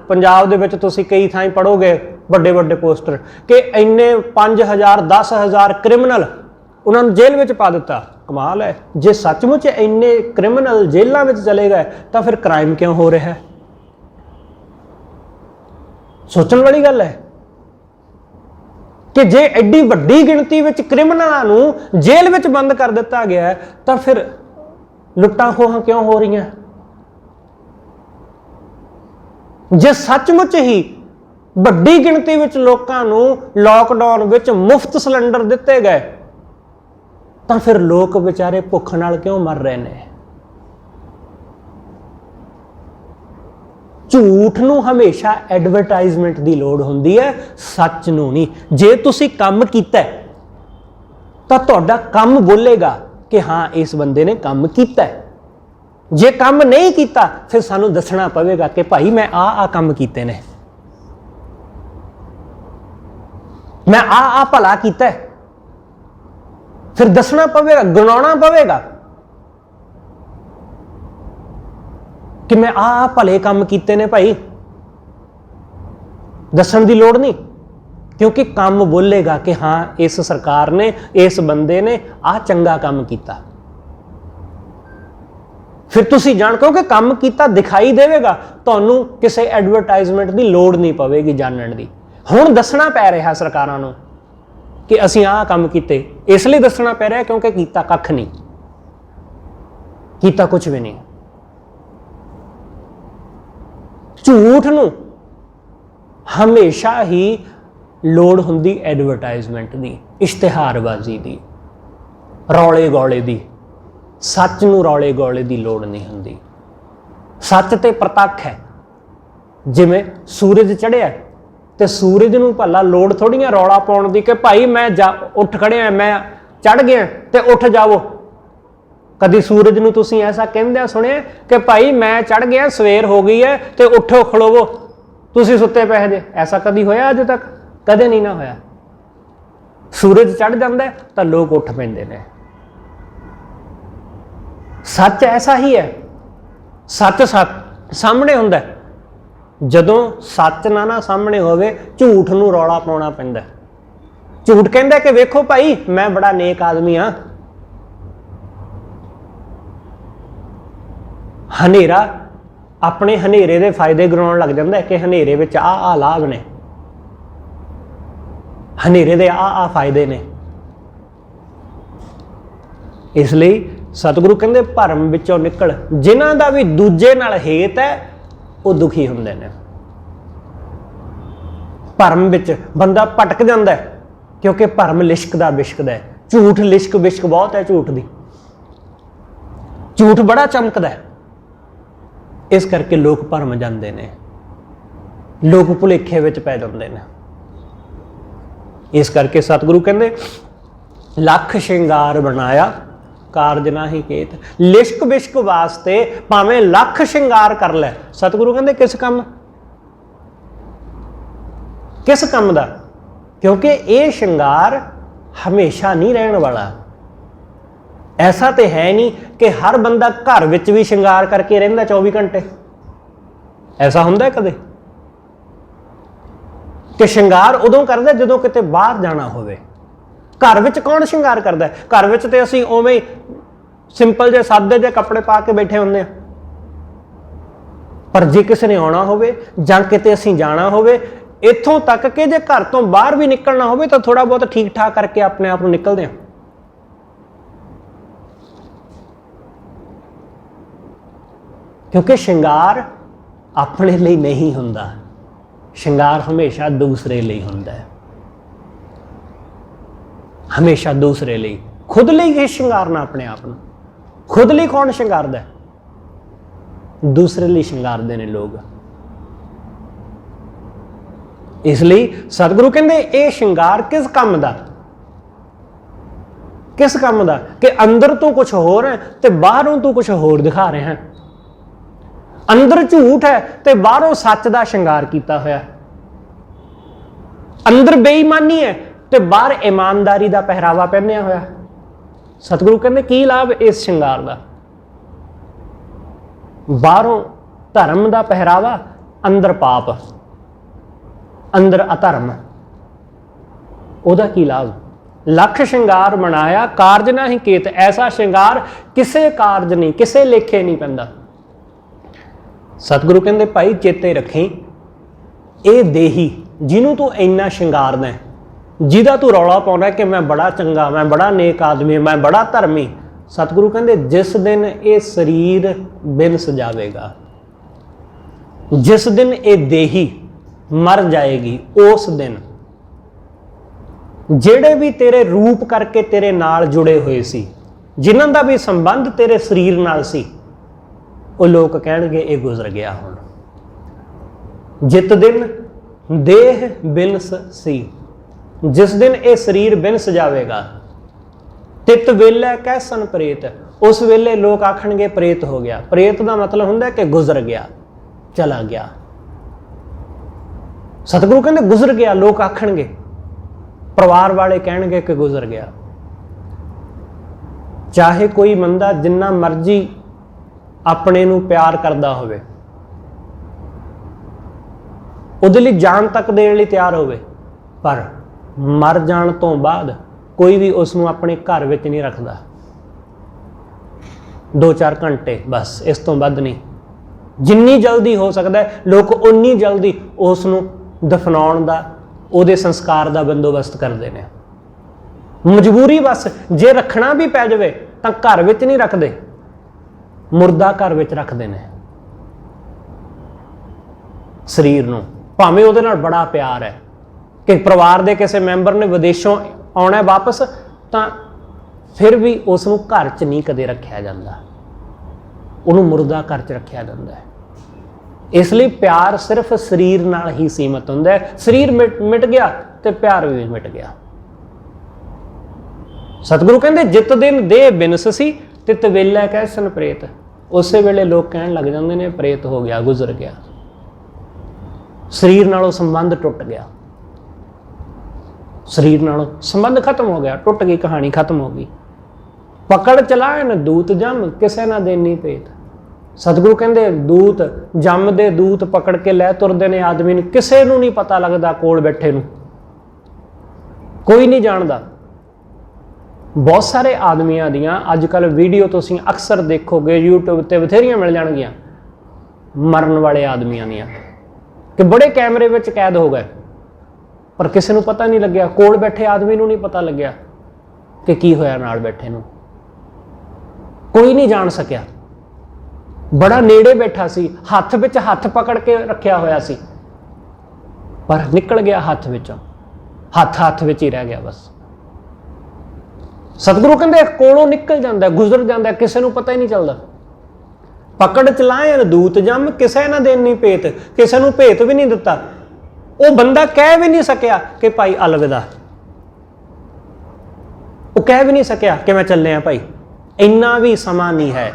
ਪੰਜਾਬ ਦੇ ਵਿੱਚ ਤੁਸੀਂ ਕਈ ਥਾਈਂ ਪੜ੍ਹੋਗੇ ਵੱਡੇ ਵੱਡੇ ਪੋਸਟਰ ਕਿ ਇੰਨੇ 5000 10,000 ਕ੍ਰਿਮੀਨਲ ਉਹਨਾਂ ਨੂੰ ਜੇਲ੍ਹ ਵਿੱਚ ਪਾ ਦਿੱਤਾ। ਕਮਾਲ ਹੈ, ਜੇ ਸੱਚਮੁੱਚ ਇੰਨੇ ਕ੍ਰਿਮੀਨਲ ਜੇਲ੍ਹਾਂ ਵਿੱਚ ਚਲੇ ਗਏ ਤਾਂ ਫਿਰ ਕ੍ਰਾਈਮ ਕਿਉਂ ਹੋ ਰਿਹਾ ਹੈ? ਸੋਚਣ ਵਾਲੀ ਗੱਲ ਹੈ ਕਿ ਜੇ ਐਡੀ ਵੱਡੀ ਗਿਣਤੀ ਵਿੱਚ ਕ੍ਰਿਮੀਨਲਾਂ ਨੂੰ ਜੇਲ੍ਹ ਵਿੱਚ ਬੰਦ ਕਰ ਦਿੱਤਾ ਗਿਆ ਤਾਂ ਫਿਰ ਲੁੱਟਾਂ ਖੋਹਾਂ ਕਿਉਂ ਹੋ ਰਹੀਆਂ? ਜੇ ਸੱਚਮੁੱਚ ਹੀ ਵੱਡੀ ਗਿਣਤੀ ਵਿੱਚ ਲੋਕਾਂ ਨੂੰ ਲਾਕਡਾਊਨ ਵਿੱਚ ਮੁਫਤ ਸਿਲੰਡਰ ਦਿੱਤੇ ਗਏ ਤਾਂ ਫਿਰ ਲੋਕ ਵਿਚਾਰੇ ਭੁੱਖ ਨਾਲ ਕਿਉਂ ਮਰ ਰਹੇ ਨੇ? ਝੂਠ ਨੂੰ ਹਮੇਸ਼ਾ ਐਡਵਰਟਾਈਜ਼ਮੈਂਟ ਦੀ ਲੋੜ ਹੁੰਦੀ ਹੈ, ਸੱਚ ਨੂੰ ਨਹੀਂ। ਜੇ ਤੁਸੀਂ ਕੰਮ ਕੀਤਾ ਤਾਂ ਤੁਹਾਡਾ ਕੰਮ ਬੋਲੇਗਾ ਕਿ ਹਾਂ ਇਸ ਬੰਦੇ ਨੇ ਕੰਮ ਕੀਤਾ। ਜੇ ਕੰਮ ਨਹੀਂ ਕੀਤਾ ਫਿਰ ਸਾਨੂੰ ਦੱਸਣਾ ਪਵੇਗਾ ਕਿ ਭਾਈ ਮੈਂ ਆਹ ਕੰਮ ਕੀਤੇ ਨੇ, ਮੈਂ ਆਹ ਭਲਾ ਕੀਤਾ, ਫਿਰ ਦੱਸਣਾ ਪਵੇਗਾ, ਗਿਣਾਉਣਾ ਪਵੇਗਾ ਕਿ ਮੈਂ ਆਹ ਭਲੇ ਕੰਮ ਕੀਤੇ ਨੇ ਭਾਈ। ਦੱਸਣ ਦੀ ਲੋੜ ਨਹੀਂ, ਕਿਉਂਕਿ ਕੰਮ ਬੋਲੇਗਾ ਕਿ ਹਾਂ ਇਸ ਸਰਕਾਰ ਨੇ, ਇਸ ਬੰਦੇ ਨੇ ਆਹ ਚੰਗਾ ਕੰਮ ਕੀਤਾ। ਫਿਰ ਤੁਸੀਂ ਜਾਣ, ਕਿਉਂਕਿ ਕੰਮ ਕੀਤਾ ਦਿਖਾਈ ਦੇਵੇਗਾ, ਤੁਹਾਨੂੰ ਕਿਸੇ ਐਡਵਰਟਾਈਜ਼ਮੈਂਟ ਦੀ ਲੋੜ ਨਹੀਂ ਪਵੇਗੀ ਜਾਣਨ ਦੀ। ਹੁਣ ਦੱਸਣਾ ਪੈ ਰਿਹਾ ਸਰਕਾਰਾਂ ਨੂੰ ਕਿ ਅਸੀਂ ਆਹ ਕੰਮ ਕੀਤੇ, ਇਸ ਲਈ ਦੱਸਣਾ ਪੈ ਰਿਹਾ ਕਿਉਂਕਿ ਕੀਤਾ ਕੱਖ ਨਹੀਂ, ਕੀਤਾ ਕੁਝ ਵੀ ਨਹੀਂ। ਝੂਠ ਨੂੰ ਹਮੇਸ਼ਾ ਹੀ ਲੋੜ ਹੁੰਦੀ ਐਡਵਰਟਾਈਜ਼ਮੈਂਟ ਦੀ, ਇਸ਼ਤਿਹਾਰਬਾਜ਼ੀ ਦੀ, ਰੌਲੇ ਗੌਲੇ ਦੀ। ਸੱਚ ਨੂੰ ਰੌਲੇ ਗੌਲੇ ਦੀ ਲੋੜ ਨਹੀਂ ਹੁੰਦੀ। ਸੱਚ ਤੇ ਪ੍ਰਤੱਖ ਹੈ। ਜਿਵੇਂ ਸੂਰਜ ਚੜ੍ਹਿਆ ਤੇ ਸੂਰਜ ਨੂੰ ਭਲਾ ਲੋੜ ਥੋੜ੍ਹੀਆਂ ਰੌਲਾ ਪਾਉਣ ਦੀ ਕਿ ਭਾਈ ਮੈਂ ਉੱਠ ਖੜਿਆ, ਮੈਂ ਚੜ੍ਹ ਗਿਆ ਤੇ ਉੱਠ ਜਾਵੋ। ਕਦੀ ਸੂਰਜ ਨੂੰ ਤੁਸੀਂ ਐਸਾ ਕਹਿੰਦਿਆਂ ਸੁਣਿਆ ਕਿ ਭਾਈ ਮੈਂ ਚੜ੍ਹ ਗਿਆ, ਸਵੇਰ ਹੋ ਗਈ ਹੈ ਤੇ ਉੱਠੋ ਖਲੋਵੋ, ਤੁਸੀਂ ਸੁੱਤੇ ਪਏ ਜੇ? ਐਸਾ ਕਦੀ ਹੋਇਆ ਅੱਜ ਤੱਕ? ਕਦੇ ਨਹੀਂ ਨਾ ਹੋਇਆ। ਸੂਰਜ ਚੜ੍ਹ ਜਾਂਦਾ ਤਾਂ ਲੋਕ ਉੱਠ ਪੈਂਦੇ ਨੇ। ਸੱਚ ਐਸਾ ਹੀ ਹੈ। ਸੱਚ ਸਾਹਮਣੇ ਹੁੰਦਾ। ਜਦੋਂ ਸੱਚ ਨਾ ਸਾਹਮਣੇ ਹੋਵੇ, ਝੂਠ ਨੂੰ ਰੌਲਾ ਪਾਉਣਾ ਪੈਂਦਾ। ਝੂਠ ਕਹਿੰਦਾ ਕਿ ਵੇਖੋ ਭਾਈ ਮੈਂ ਬੜਾ ਨੇਕ ਆਦਮੀ ਹਾਂ। ਹਨੇਰਾ ਆਪਣੇ ਹਨੇਰੇ ਦੇ ਫਾਇਦੇ ਗਿਣਾਉਣ ਲੱਗ ਜਾਂਦਾ ਕਿ ਹਨੇਰੇ ਵਿੱਚ ਆਹ ਲਾਭ ਨੇ, ਹਨੇਰੇ ਦੇ ਆਹ ਫਾਇਦੇ ਨੇ। ਇਸ ਲਈ ਸਤਿਗੁਰੂ ਕਹਿੰਦੇ ਭਰਮ ਵਿੱਚੋਂ ਨਿਕਲ। ਜਿਨ੍ਹਾਂ ਦਾ ਵੀ ਦੂਜੇ ਨਾਲ ਹੇਤ ਹੈ ਉਹ ਦੁਖੀ ਹੁੰਦੇ ਨੇ। ਭਰਮ ਵਿੱਚ ਬੰਦਾ ਭਟਕ ਜਾਂਦਾ ਕਿਉਂਕਿ ਭਰਮ ਲਿਸ਼ਕਦਾ ਬਿਸ਼ਕਦਾ ਹੈ। ਝੂਠ ਲਿਸ਼ਕ ਬਿਸ਼ਕ ਬਹੁਤ ਹੈ ਝੂਠ ਦੀ। ਝੂਠ ਬੜਾ ਚਮਕਦਾ ਹੈ, ਇਸ ਕਰਕੇ ਲੋਕ ਭਰਮ ਜਾਂਦੇ ਨੇ, ਲੋਕ ਭੁਲੇਖੇ ਵਿੱਚ ਪੈ ਜਾਂਦੇ ਨੇ। ਇਸ ਕਰਕੇ ਸਤਿਗੁਰੂ ਕਹਿੰਦੇ ਲੱਖ ਸ਼ਿੰਗਾਰ ਬਣਾਇਆ ਕਾਰਜ ਨਾਹੀ ਕੇਤ। ਲਿਸ਼ਕ ਬਿਸ਼ਕ ਵਾਸਤੇ ਭਾਵੇਂ ਲੱਖ ਸ਼ਿੰਗਾਰ ਕਰ ਲੈ, ਸਤਿਗੁਰੂ ਕਹਿੰਦੇ ਕਿਸ ਕੰਮ, ਕਿਸ ਕੰਮ ਦਾ? ਕਿਉਂਕਿ ਇਹ ਸ਼ਿੰਗਾਰ ਹਮੇਸ਼ਾ ਨਹੀਂ ਰਹਿਣ ਵਾਲਾ। ਐਸਾ ਤੇ ਹੈ ਨਹੀਂ ਕਿ ਹਰ ਬੰਦਾ ਘਰ ਵਿੱਚ ਵੀ ਸ਼ਿੰਗਾਰ ਕਰਕੇ ਰਹਿੰਦਾ 24 ਘੰਟੇ। ਐਸਾ ਹੁੰਦਾ ਕਦੇ ਕਿ ਸ਼ਿੰਗਾਰ ਉਦੋਂ ਕਰਦਾ ਜਦੋਂ ਕਿਤੇ ਬਾਹਰ ਜਾਣਾ ਹੋਵੇ। ਘਰ ਵਿੱਚ ਕੌਣ ਸ਼ਿੰਗਾਰ ਕਰਦਾ? ਘਰ ਵਿੱਚ ਤੇ ਅਸੀਂ ਉਵੇਂ ਸਿੰਪਲ ਜਿਹੇ ਸਾਦੇ ਜਿਹੇ ਕੱਪੜੇ ਪਾ ਕੇ ਬੈਠੇ ਹੁੰਦੇ ਆ। ਪਰ ਜੇ ਕਿਸੇ ਨੇ ਆਉਣਾ ਹੋਵੇ ਜਾਂ ਕਿਤੇ ਅਸੀਂ ਜਾਣਾ ਹੋਵੇ, ਇੱਥੋਂ ਤੱਕ ਕਿ ਜੇ ਘਰ ਤੋਂ ਬਾਹਰ ਵੀ ਨਿਕਲਣਾ ਹੋਵੇ ਤਾਂ ਥੋੜਾ ਬਹੁਤ ਠੀਕ ਠਾਕ ਕਰਕੇ ਆਪਣੇ ਆਪ ਨੂੰ ਨਿਕਲਦੇ ਆ। ਕਿਉਂਕਿ ਸ਼ਿੰਗਾਰ ਆਪਣੇ ਲਈ ਨਹੀਂ ਹੁੰਦਾ, ਸ਼ਿੰਗਾਰ ਹਮੇਸ਼ਾ ਦੂਸਰੇ ਲਈ ਹੁੰਦਾ ਹੈ, ਹਮੇਸ਼ਾ ਦੂਸਰੇ ਲਈ। ਖੁਦ ਲਈ ਇਹ ਸ਼ਿੰਗਾਰਨਾ ਆਪਣੇ ਆਪ ਨੂੰ। ਖੁਦ ਲਈ ਕੌਣ ਸ਼ਿੰਗਾਰਦਾ? ਦੂਸਰੇ ਲਈ ਸ਼ਿੰਗਾਰਦੇ ਨੇ ਲੋਕ। ਇਸ ਲਈ ਸਤਿਗੁਰੂ ਕਹਿੰਦੇ ਇਹ ਸ਼ਿੰਗਾਰ ਕਿਸ ਕੰਮ ਦਾ? ਕਿਸ ਕੰਮ ਦਾ? ਕਿ ਅੰਦਰ ਤੂੰ ਕੁਝ ਹੋਰ ਹੈ ਤੇ ਬਾਹਰੋਂ ਤੂੰ ਕੁਝ ਹੋਰ ਦਿਖਾ ਰਿਹਾ ਹੈ। ਅੰਦਰ ਝੂਠ ਹੈ ਤੇ ਬਾਹਰੋਂ ਸੱਚ ਦਾ ਸ਼ਿੰਗਾਰ ਕੀਤਾ ਹੋਇਆ। ਅੰਦਰ ਬੇਈਮਾਨੀ ਹੈ ਤੇ ਬਾਹਰ ਇਮਾਨਦਾਰੀ ਦਾ ਪਹਿਰਾਵਾ ਪਹਿਨਿਆ ਹੋਇਆ। ਸਤਿਗੁਰੂ ਕਹਿੰਦੇ ਕੀ ਲਾਭ ਇਸ ਸ਼ਿੰਗਾਰ ਦਾ? ਬਾਹਰੋਂ ਧਰਮ ਦਾ ਪਹਿਰਾਵਾ, ਅੰਦਰ ਪਾਪ, ਅੰਦਰ ਅਧਰਮ, ਉਹਦਾ ਕੀ ਲਾਭ? ਲੱਖ ਸ਼ਿੰਗਾਰ ਬਣਾਇਆ ਕਾਰਜ ਨਹੀਂ ਕੀਤ। ਐਸਾ ਸ਼ਿੰਗਾਰ ਕਿਸੇ ਕਾਰਜ ਨਹੀਂ, ਕਿਸੇ ਲੇਖੇ ਨਹੀਂ ਪੈਂਦਾ। ਸਤਿਗੁਰੂ ਕਹਿੰਦੇ ਭਾਈ ਚੇਤੇ ਰੱਖੀ, ਇਹ ਦੇਹੀ ਜਿਹਨੂੰ ਤੂੰ ਇੰਨਾ ਸ਼ਿੰਗਾਰਦਾ, ਜਿਹਦਾ ਤੂੰ ਰੌਲਾ ਪਾਉਂਦਾ ਕਿ ਮੈਂ ਬੜਾ ਚੰਗਾ, ਮੈਂ ਬੜਾ ਨੇਕ ਆਦਮੀ, ਮੈਂ ਬੜਾ ਧਰਮੀ, ਸਤਿਗੁਰੂ ਕਹਿੰਦੇ ਜਿਸ ਦਿਨ ਇਹ ਸਰੀਰ ਬਿਨ ਸਜਾਵੇਗਾ, ਜਿਸ ਦਿਨ ਇਹ ਦੇਹੀ ਮਰ ਜਾਏਗੀ, ਉਸ ਦਿਨ ਜਿਹੜੇ ਵੀ ਤੇਰੇ ਰੂਪ ਕਰਕੇ ਤੇਰੇ ਨਾਲ ਜੁੜੇ ਹੋਏ ਸੀ, ਜਿਨ੍ਹਾਂ ਦਾ ਵੀ ਸੰਬੰਧ ਤੇਰੇ ਸਰੀਰ ਨਾਲ ਸੀ, ਉਹ ਲੋਕ ਕਹਿਣਗੇ ਇਹ ਗੁਜ਼ਰ ਗਿਆ ਹੁਣ। ਜਿਤ ਦਿਨ ਦੇਹ ਬਿਨਸ ਸੀ, ਜਿਸ ਦਿਨ ਇਹ ਸਰੀਰ ਬਿਨ ਸਜਾਵੇਗਾ, ਤਿਤ ਵੇਲੇ ਕੈਸਨ ਪ੍ਰੇਤ, ਉਸ ਵੇਲੇ ਲੋਕ ਆਖਣਗੇ ਪ੍ਰੇਤ ਹੋ ਗਿਆ। ਪ੍ਰੇਤ ਦਾ ਮਤਲਬ ਹੁੰਦਾ ਕਿ ਗੁਜ਼ਰ ਗਿਆ, ਚਲਾ ਗਿਆ। ਸਤਿਗੁਰੂ ਕਹਿੰਦੇ ਗੁਜ਼ਰ ਗਿਆ, ਲੋਕ ਆਖਣਗੇ, ਪਰਿਵਾਰ ਵਾਲੇ ਕਹਿਣਗੇ ਕਿ ਗੁਜ਼ਰ ਗਿਆ। ਚਾਹੇ ਕੋਈ ਬੰਦਾ ਜਿੰਨਾ ਮਰਜ਼ੀ ਆਪਣੇ ਨੂੰ ਪਿਆਰ ਕਰਦਾ ਹੋਵੇ, ਉਹਦੇ ਲਈ ਜਾਨ ਤੱਕ ਦੇਣ ਲਈ ਤਿਆਰ ਹੋਵੇ, ਪਰ ਮਰ ਜਾਣ ਤੋਂ ਬਾਅਦ ਕੋਈ ਵੀ ਉਸ ਨੂੰ ਆਪਣੇ ਘਰ ਵਿੱਚ ਨਹੀਂ ਰੱਖਦਾ। 2-4 ਘੰਟੇ ਬਸ, ਇਸ ਤੋਂ ਵੱਧ ਨਹੀਂ। ਜਿੰਨੀ ਜਲਦੀ ਹੋ ਸਕਦਾ ਲੋਕ ਉਨੀ ਜਲਦੀ ਉਸ ਨੂੰ ਦਫਨਾਉਣ ਦਾ, ਉਹਦੇ ਸੰਸਕਾਰ ਦਾ ਬੰਦੋਬਸਤ ਕਰਦੇ ਨੇ। ਮਜਬੂਰੀ ਬਸ, ਜੇ ਰੱਖਣਾ ਵੀ ਪੈ ਜਾਵੇ ਤਾਂ ਘਰ ਵਿੱਚ ਨਹੀਂ ਰੱਖਦੇ, ਮੁਰਦਾ ਘਰ ਵਿੱਚ ਰੱਖਦੇ ਨੇ ਸਰੀਰ ਨੂੰ। ਭਾਵੇਂ ਉਹਦੇ ਨਾਲ ਬੜਾ ਪਿਆਰ ਹੈ ਕਿ ਪਰਿਵਾਰ ਦੇ ਕਿਸੇ ਮੈਂਬਰ ਨੇ ਵਿਦੇਸ਼ੋਂ ਆਉਣਾ ਵਾਪਸ, ਤਾਂ ਫਿਰ ਵੀ ਉਸ ਨੂੰ ਘਰ 'ਚ ਨਹੀਂ ਕਦੇ ਰੱਖਿਆ ਜਾਂਦਾ, ਉਹਨੂੰ ਮੁਰਦਾ ਘਰ 'ਚ ਰੱਖਿਆ ਜਾਂਦਾ ਹੈ। ਇਸ ਲਈ ਪਿਆਰ ਸਿਰਫ ਸਰੀਰ ਨਾਲ ਹੀ ਸੀਮਤ ਹੁੰਦਾ ਹੈ। ਸਰੀਰ ਮਿਟ ਗਿਆ ਤੇ ਪਿਆਰ ਵੀ ਮਿਟ ਗਿਆ। ਸਤਿਗੁਰੂ ਕਹਿੰਦੇ ਜਿਤ ਦਿਨ ਦੇਹ ਬਿਨਸ ਸੀ, ਤਿਤ ਵੇਲੇ ਕੈਸਨ ਪ੍ਰੇਤ, ਉਸੇ ਵੇਲੇ ਲੋਕ ਕਹਿਣ ਲੱਗ ਜਾਂਦੇ ਨੇ ਪ੍ਰੇਤ ਹੋ ਗਿਆ, ਗੁਜ਼ਰ ਗਿਆ, ਸਰੀਰ ਨਾਲੋਂ ਸੰਬੰਧ ਟੁੱਟ ਗਿਆ, ਸਰੀਰ ਨਾਲੋਂ ਸੰਬੰਧ ਖਤਮ ਹੋ ਗਿਆ, ਟੁੱਟ ਗਈ, ਕਹਾਣੀ ਖਤਮ ਹੋ ਗਈ। ਪਕੜ ਚਲਾਇਨ ਦੂਤ ਜਮ, ਕਿਸੇ ਨਾ ਦੇਨੀ ਭੇਤ। ਸਤਿਗੁਰੂ ਕਹਿੰਦੇ ਦੂਤ, ਜਮ ਦੇ ਦੂਤ ਪਕੜ ਕੇ ਲੈ ਤੁਰਦੇ ਨੇ ਆਦਮੀ ਨੂੰ, ਕਿਸੇ ਨੂੰ ਨਹੀਂ ਪਤਾ ਲੱਗਦਾ, ਕੋਲ ਬੈਠੇ ਨੂੰ ਕੋਈ ਨਹੀਂ ਜਾਣਦਾ। ਬਹੁਤ ਸਾਰੇ ਆਦਮੀਆਂ ਦੀਆਂ ਅੱਜ ਕੱਲ੍ਹ ਵੀਡੀਓ ਤੁਸੀਂ ਅਕਸਰ ਦੇਖੋਗੇ, YouTube ਤੇ ਬਥੇਰੀਆਂ ਮਿਲ ਜਾਣਗੀਆਂ, ਮਰਨ ਵਾਲੇ ਆਦਮੀਆਂ ਦੀਆਂ, ਕਿ ਬੜੇ ਕੈਮਰੇ ਵਿੱਚ ਕੈਦ ਹੋ ਗਏ, ਪਰ ਕਿਸੇ ਨੂੰ ਪਤਾ ਨਹੀਂ ਲੱਗਿਆ, ਕੋਲ ਬੈਠੇ ਆਦਮੀ ਨੂੰ ਨਹੀਂ ਪਤਾ ਲੱਗਿਆ ਕਿ ਕੀ ਹੋਇਆ ਨਾਲ ਬੈਠੇ ਨੂੰ, ਕੋਈ ਨਹੀਂ ਜਾਣ ਸਕਿਆ। ਬੜਾ ਨੇੜੇ ਬੈਠਾ ਸੀ, ਹੱਥ ਵਿੱਚ ਹੱਥ ਪਕੜ ਕੇ ਰੱਖਿਆ ਹੋਇਆ ਸੀ, ਪਰ ਨਿਕਲ ਗਿਆ ਹੱਥ ਵਿੱਚੋਂ, ਹੱਥ ਵਿੱਚ ਹੀ ਰਹਿ ਗਿਆ ਬਸ। ਸਤਿਗੁਰੂ ਕਹਿੰਦੇ ਕੋਲੋਂ ਨਿਕਲ ਜਾਂਦਾ, ਗੁਜ਼ਰ ਜਾਂਦਾ, ਕਿਸੇ ਨੂੰ ਪਤਾ ਹੀ ਨਹੀਂ ਚੱਲਦਾ। ਪਕੜ ਚਲਾਏ ਦੂਤ ਜਮ, ਕਿਸੇ ਨਾ ਦੇਣੀ ਭੇਤ, ਕਿਸੇ ਨੂੰ ਭੇਤ ਵੀ ਨਹੀਂ ਦਿੱਤਾ। ਉਹ ਬੰਦਾ ਕਹਿ ਵੀ ਨਹੀਂ ਸਕਿਆ ਕਿ ਭਾਈ ਅਲਵਿਦਾ, ਉਹ ਕਹਿ ਵੀ ਨਹੀਂ ਸਕਿਆ ਕਿ ਮੈਂ ਚੱਲਿਆ ਭਾਈ, ਇੰਨਾ ਵੀ ਸਮਾਂ ਨਹੀਂ ਹੈ।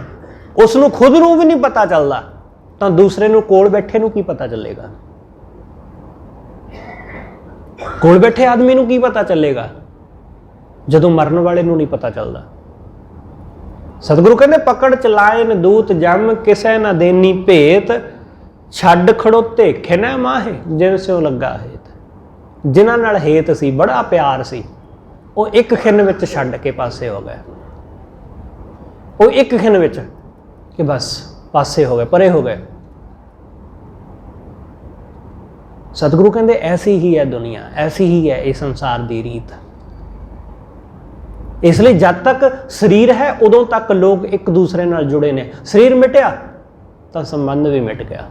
ਉਸ ਨੂੰ ਖੁਦ ਨੂੰ ਵੀ ਨਹੀਂ ਪਤਾ ਚੱਲਦਾ, ਤਾਂ ਦੂਸਰੇ ਨੂੰ ਕੋਲ ਬੈਠੇ ਨੂੰ ਕੀ ਪਤਾ ਚੱਲੇਗਾ? ਕੋਲ ਬੈਠੇ ਆਦਮੀ ਨੂੰ ਕੀ ਪਤਾ ਚੱਲੇਗਾ ਜਦੋਂ ਮਰਨ ਵਾਲੇ ਨੂੰ ਨਹੀਂ ਪਤਾ ਚੱਲਦਾ? ਸਤਿਗੁਰੂ ਕਹਿੰਦੇ ਪਕੜ ਚਲਾਇਨ ਦੂਤ ਜਮ, ਕਿਸੇ ਨਾ ਦੇਨੀ ਭੇਤ, ਛੱਡ ਖੜੋਤੇ ਖਿਨੈ ਮਾਹੇ ਜਿਨ ਸਿਉ ਲੱਗਾ ਹੇਤ। ਜਿਨ੍ਹਾਂ ਨਾਲ ਹੇਤ ਸੀ, ਬੜਾ ਪਿਆਰ ਸੀ, ਉਹ ਇੱਕ ਖਿੰਨ ਵਿੱਚ ਛੱਡ ਕੇ ਪਾਸੇ ਹੋ ਗਏ। ਉਹ ਇੱਕ ਖਿੰਨ ਵਿੱਚ ਕਿ ਬਸ ਪਾਸੇ ਹੋ ਗਏ, ਪਰੇ ਹੋ ਗਏ। ਸਤਿਗੁਰੂ ਕਹਿੰਦੇ ਐਸੀ ਹੀ ਹੈ ਦੁਨੀਆ, ਐਸੀ ਹੀ ਹੈ ਇਹ ਸੰਸਾਰ ਦੀ ਰੀਤ। ਇਸ ਲਈ ਜਦ ਤੱਕ ਸਰੀਰ ਹੈ ਉਦੋਂ ਤੱਕ ਲੋਕ ਇੱਕ ਦੂਸਰੇ ਨਾਲ ਜੁੜੇ ਨੇ। ਸਰੀਰ ਮਿਟਿਆ ਤਾਂ ਸੰਬੰਧ ਵੀ ਮਿਟ ਗਿਆ।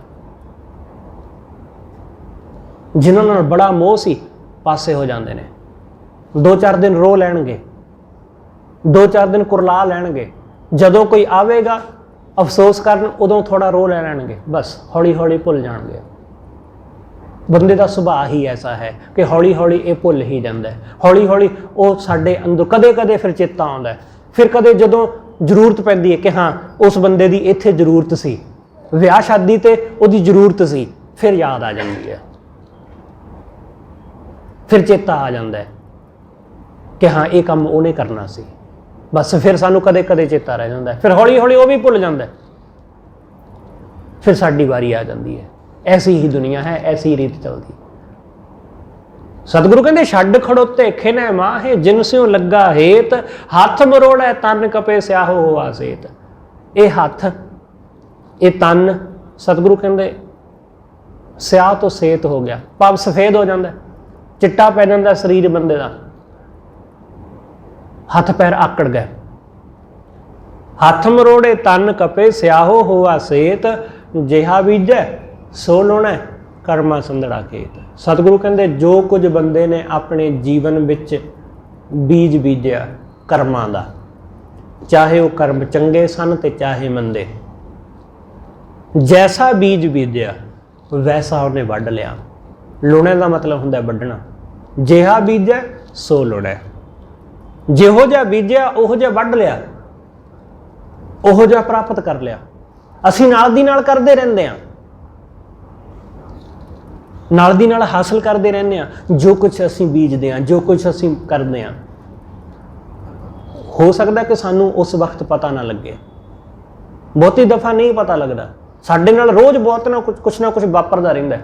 ਜਿਨ੍ਹਾਂ ਨਾਲ ਬੜਾ ਮੋਹ ਸੀ ਪਾਸੇ ਹੋ ਜਾਂਦੇ ਨੇ। 2-4 ਦਿਨ ਰੋ ਲੈਣਗੇ, 2-4 ਦਿਨ ਕੁਰਲਾ ਲੈਣਗੇ। ਜਦੋਂ ਕੋਈ ਆਵੇਗਾ ਅਫਸੋਸ ਕਰਨ, ਉਦੋਂ ਥੋੜਾ ਰੋ ਲੈ ਲੈਣਗੇ, ਬਸ ਹੌਲੀ ਹੌਲੀ ਭੁੱਲ ਜਾਣਗੇ। ਬੰਦੇ ਦਾ ਸੁਭਾਅ ਹੀ ਐਸਾ ਹੈ ਕਿ ਹੌਲੀ ਹੌਲੀ ਇਹ ਭੁੱਲ ਹੀ ਜਾਂਦਾ ਹੈ। ਹੌਲੀ ਹੌਲੀ ਉਹ ਸਾਡੇ ਅੰਦਰ ਕਦੇ ਕਦੇ ਫਿਰ ਚੇਤਾ ਆਉਂਦਾ, ਫਿਰ ਕਦੇ ਜਦੋਂ ਜ਼ਰੂਰਤ ਪੈਂਦੀ ਹੈ ਕਿ ਹਾਂ ਉਸ ਬੰਦੇ ਦੀ ਇੱਥੇ ਜ਼ਰੂਰਤ ਸੀ, ਵਿਆਹ ਸ਼ਾਦੀ ਤੇ ਉਹਦੀ ਜ਼ਰੂਰਤ ਸੀ, ਫਿਰ ਯਾਦ ਆ ਜਾਂਦੀ ਹੈ, ਫਿਰ ਚੇਤਾ ਆ ਜਾਂਦਾ ਹੈ ਕਿ ਹਾਂ ਇਹ ਕੰਮ ਉਹਨੇ ਕਰਨਾ ਸੀ। ਬਸ ਫਿਰ ਸਾਨੂੰ ਕਦੇ ਕਦੇ ਚੇਤਾ ਰਹਿ ਜਾਂਦਾ, ਫਿਰ ਹੌਲੀ ਹੌਲੀ ਉਹ ਵੀ ਭੁੱਲ ਜਾਂਦਾ, ਫਿਰ ਸਾਡੀ ਵਾਰੀ ਆ ਜਾਂਦੀ ਹੈ। ਐਸੀ ਹੀ ਦੁਨੀਆ ਹੈ, ਐਸੀ ਰੀਤ ਚਲਦੀ। ਸਤਿਗੁਰੂ ਕਹਿੰਦੇ ਛੱਡ ਖੜੋਤੇ ਖਿਨੈ ਮਾਹੇ ਜਿਨ ਸਿਉ ਲੱਗਾ ਹੇਤ। ਹੱਥ ਮਰੋੜੈ ਤਨ ਕਪੇ ਸਿਆਹੋ ਹੋਆ ਸੇਤ। ਇਹ ਹੱਥ, ਇਹ ਤਨ, ਸਤਿਗੁਰੂ ਕਹਿੰਦੇ ਸਿਆਹ ਤੋਂ ਸੇਤ ਹੋ ਗਿਆ, ਭਾਵ ਸਫੇਦ ਹੋ ਜਾਂਦਾ, ਚਿੱਟਾ ਪੈ ਜਾਂਦਾ ਸਰੀਰ ਬੰਦੇ ਦਾ। ਹੱਥ ਪੈਰ ਆਕੜ ਗਏ। ਹੱਥ ਮਰੋੜੇ ਤਨ ਕਪੇ ਸਿਆਹੋ ਹੋਆ ਸੇਤ। ਜਿਹਾ ਬੀਜੈ ਸੋ ਲਾਉਣਾ ਕਰਮਾ ਸੰਧੜਾ ਖੇਤ। ਸਤਿਗੁਰੂ ਕਹਿੰਦੇ ਜੋ ਕੁਝ ਬੰਦੇ ਨੇ ਆਪਣੇ ਜੀਵਨ ਵਿੱਚ ਬੀਜ ਬੀਜਿਆ ਕਰਮਾਂ ਦਾ, ਚਾਹੇ ਉਹ ਕਰਮ ਚੰਗੇ ਸਨ ਤੇ ਚਾਹੇ ਮੰਦੇ, ਜੈਸਾ ਬੀਜ ਬੀਜਿਆ ਵੈਸਾ ਉਹਨੇ ਵੱਢ ਲਿਆ। ਲੁਣੇ ਦਾ ਮਤਲਬ ਹੁੰਦਾ ਵੱਢਣਾ। ਜਿਹਾ ਬੀਜੈ ਸੋ ਲੁਣੈ। ਜਿਹੋ ਜਿਹਾ ਬੀਜਿਆ ਉਹੋ ਜਿਹਾ ਵੱਢ ਲਿਆ, ਉਹੋ ਜਿਹਾ ਪ੍ਰਾਪਤ ਕਰ ਲਿਆ। ਅਸੀਂ ਨਾਲ ਦੀ ਨਾਲ ਕਰਦੇ ਰਹਿੰਦੇ ਹਾਂ, ਨਾਲ ਦੀ ਨਾਲ ਹਾਸਲ ਕਰਦੇ ਰਹਿੰਦੇ ਹਾਂ। ਜੋ ਕੁਛ ਅਸੀਂ ਬੀਜਦੇ ਹਾਂ, ਜੋ ਕੁਛ ਅਸੀਂ ਕਰਦੇ ਹਾਂ, ਹੋ ਸਕਦਾ ਕਿ ਸਾਨੂੰ ਉਸ ਵਕਤ ਪਤਾ ਨਾ ਲੱਗੇ। ਬਹੁਤੀ ਦਫਾ ਨਹੀਂ ਪਤਾ ਲੱਗਦਾ। ਸਾਡੇ ਨਾਲ ਰੋਜ਼ ਬਹੁਤ ਕੁਛ ਨਾ ਕੁਛ ਵਾਪਰਦਾ ਰਹਿੰਦਾ।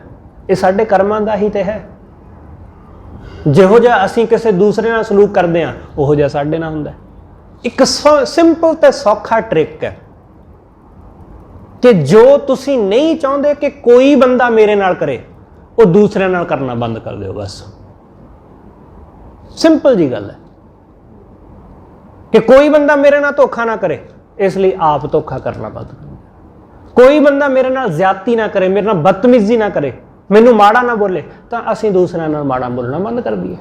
ਇਹ ਸਾਡੇ ਕਰਮਾਂ ਦਾ ਹੀ ਤੇ ਹੈ। ਜਿਹੋ ਜਿਹਾ ਅਸੀਂ ਕਿਸੇ ਦੂਸਰੇ ਨਾਲ ਸਲੂਕ ਕਰਦੇ ਹਾਂ, ਉਹੋ ਜਿਹਾ ਸਾਡੇ ਨਾਲ ਹੁੰਦਾ। ਇੱਕ ਸਿੰਪਲ ਤੇ ਸੌਖਾ ਟ੍ਰਿਕ ਹੈ ਕਿ ਜੋ ਤੁਸੀਂ ਨਹੀਂ ਚਾਹੁੰਦੇ ਕਿ ਕੋਈ ਬੰਦਾ ਮੇਰੇ ਨਾਲ ਕਰੇ, ਉਹ ਦੂਸਰਿਆਂ ਨਾਲ ਕਰਨਾ ਬੰਦ ਕਰ ਦਿਓ। ਬਸ ਸਿੰਪਲ ਜੀ ਗੱਲ ਹੈ ਕਿ ਕੋਈ ਬੰਦਾ ਮੇਰੇ ਨਾਲ ਧੋਖਾ ਨਾ ਕਰੇ, ਇਸ ਲਈ ਆਪ ਧੋਖਾ ਕਰਨਾ ਬੰਦ ਕਰ ਦਿਓ। ਕੋਈ ਬੰਦਾ ਮੇਰੇ ਨਾਲ ਜ਼ਿਆਦਤੀ ਨਾ ਕਰੇ, ਮੇਰੇ ਨਾਲ ਬਦਤਮੀਜ਼ੀ ਨਾ ਕਰੇ, ਮੈਨੂੰ ਮਾੜਾ ਨਾ ਬੋਲੇ, ਤਾਂ ਅਸੀਂ ਦੂਸਰਿਆਂ ਨਾਲ ਮਾੜਾ ਬੋਲਣਾ ਬੰਦ ਕਰ ਦਈਏ।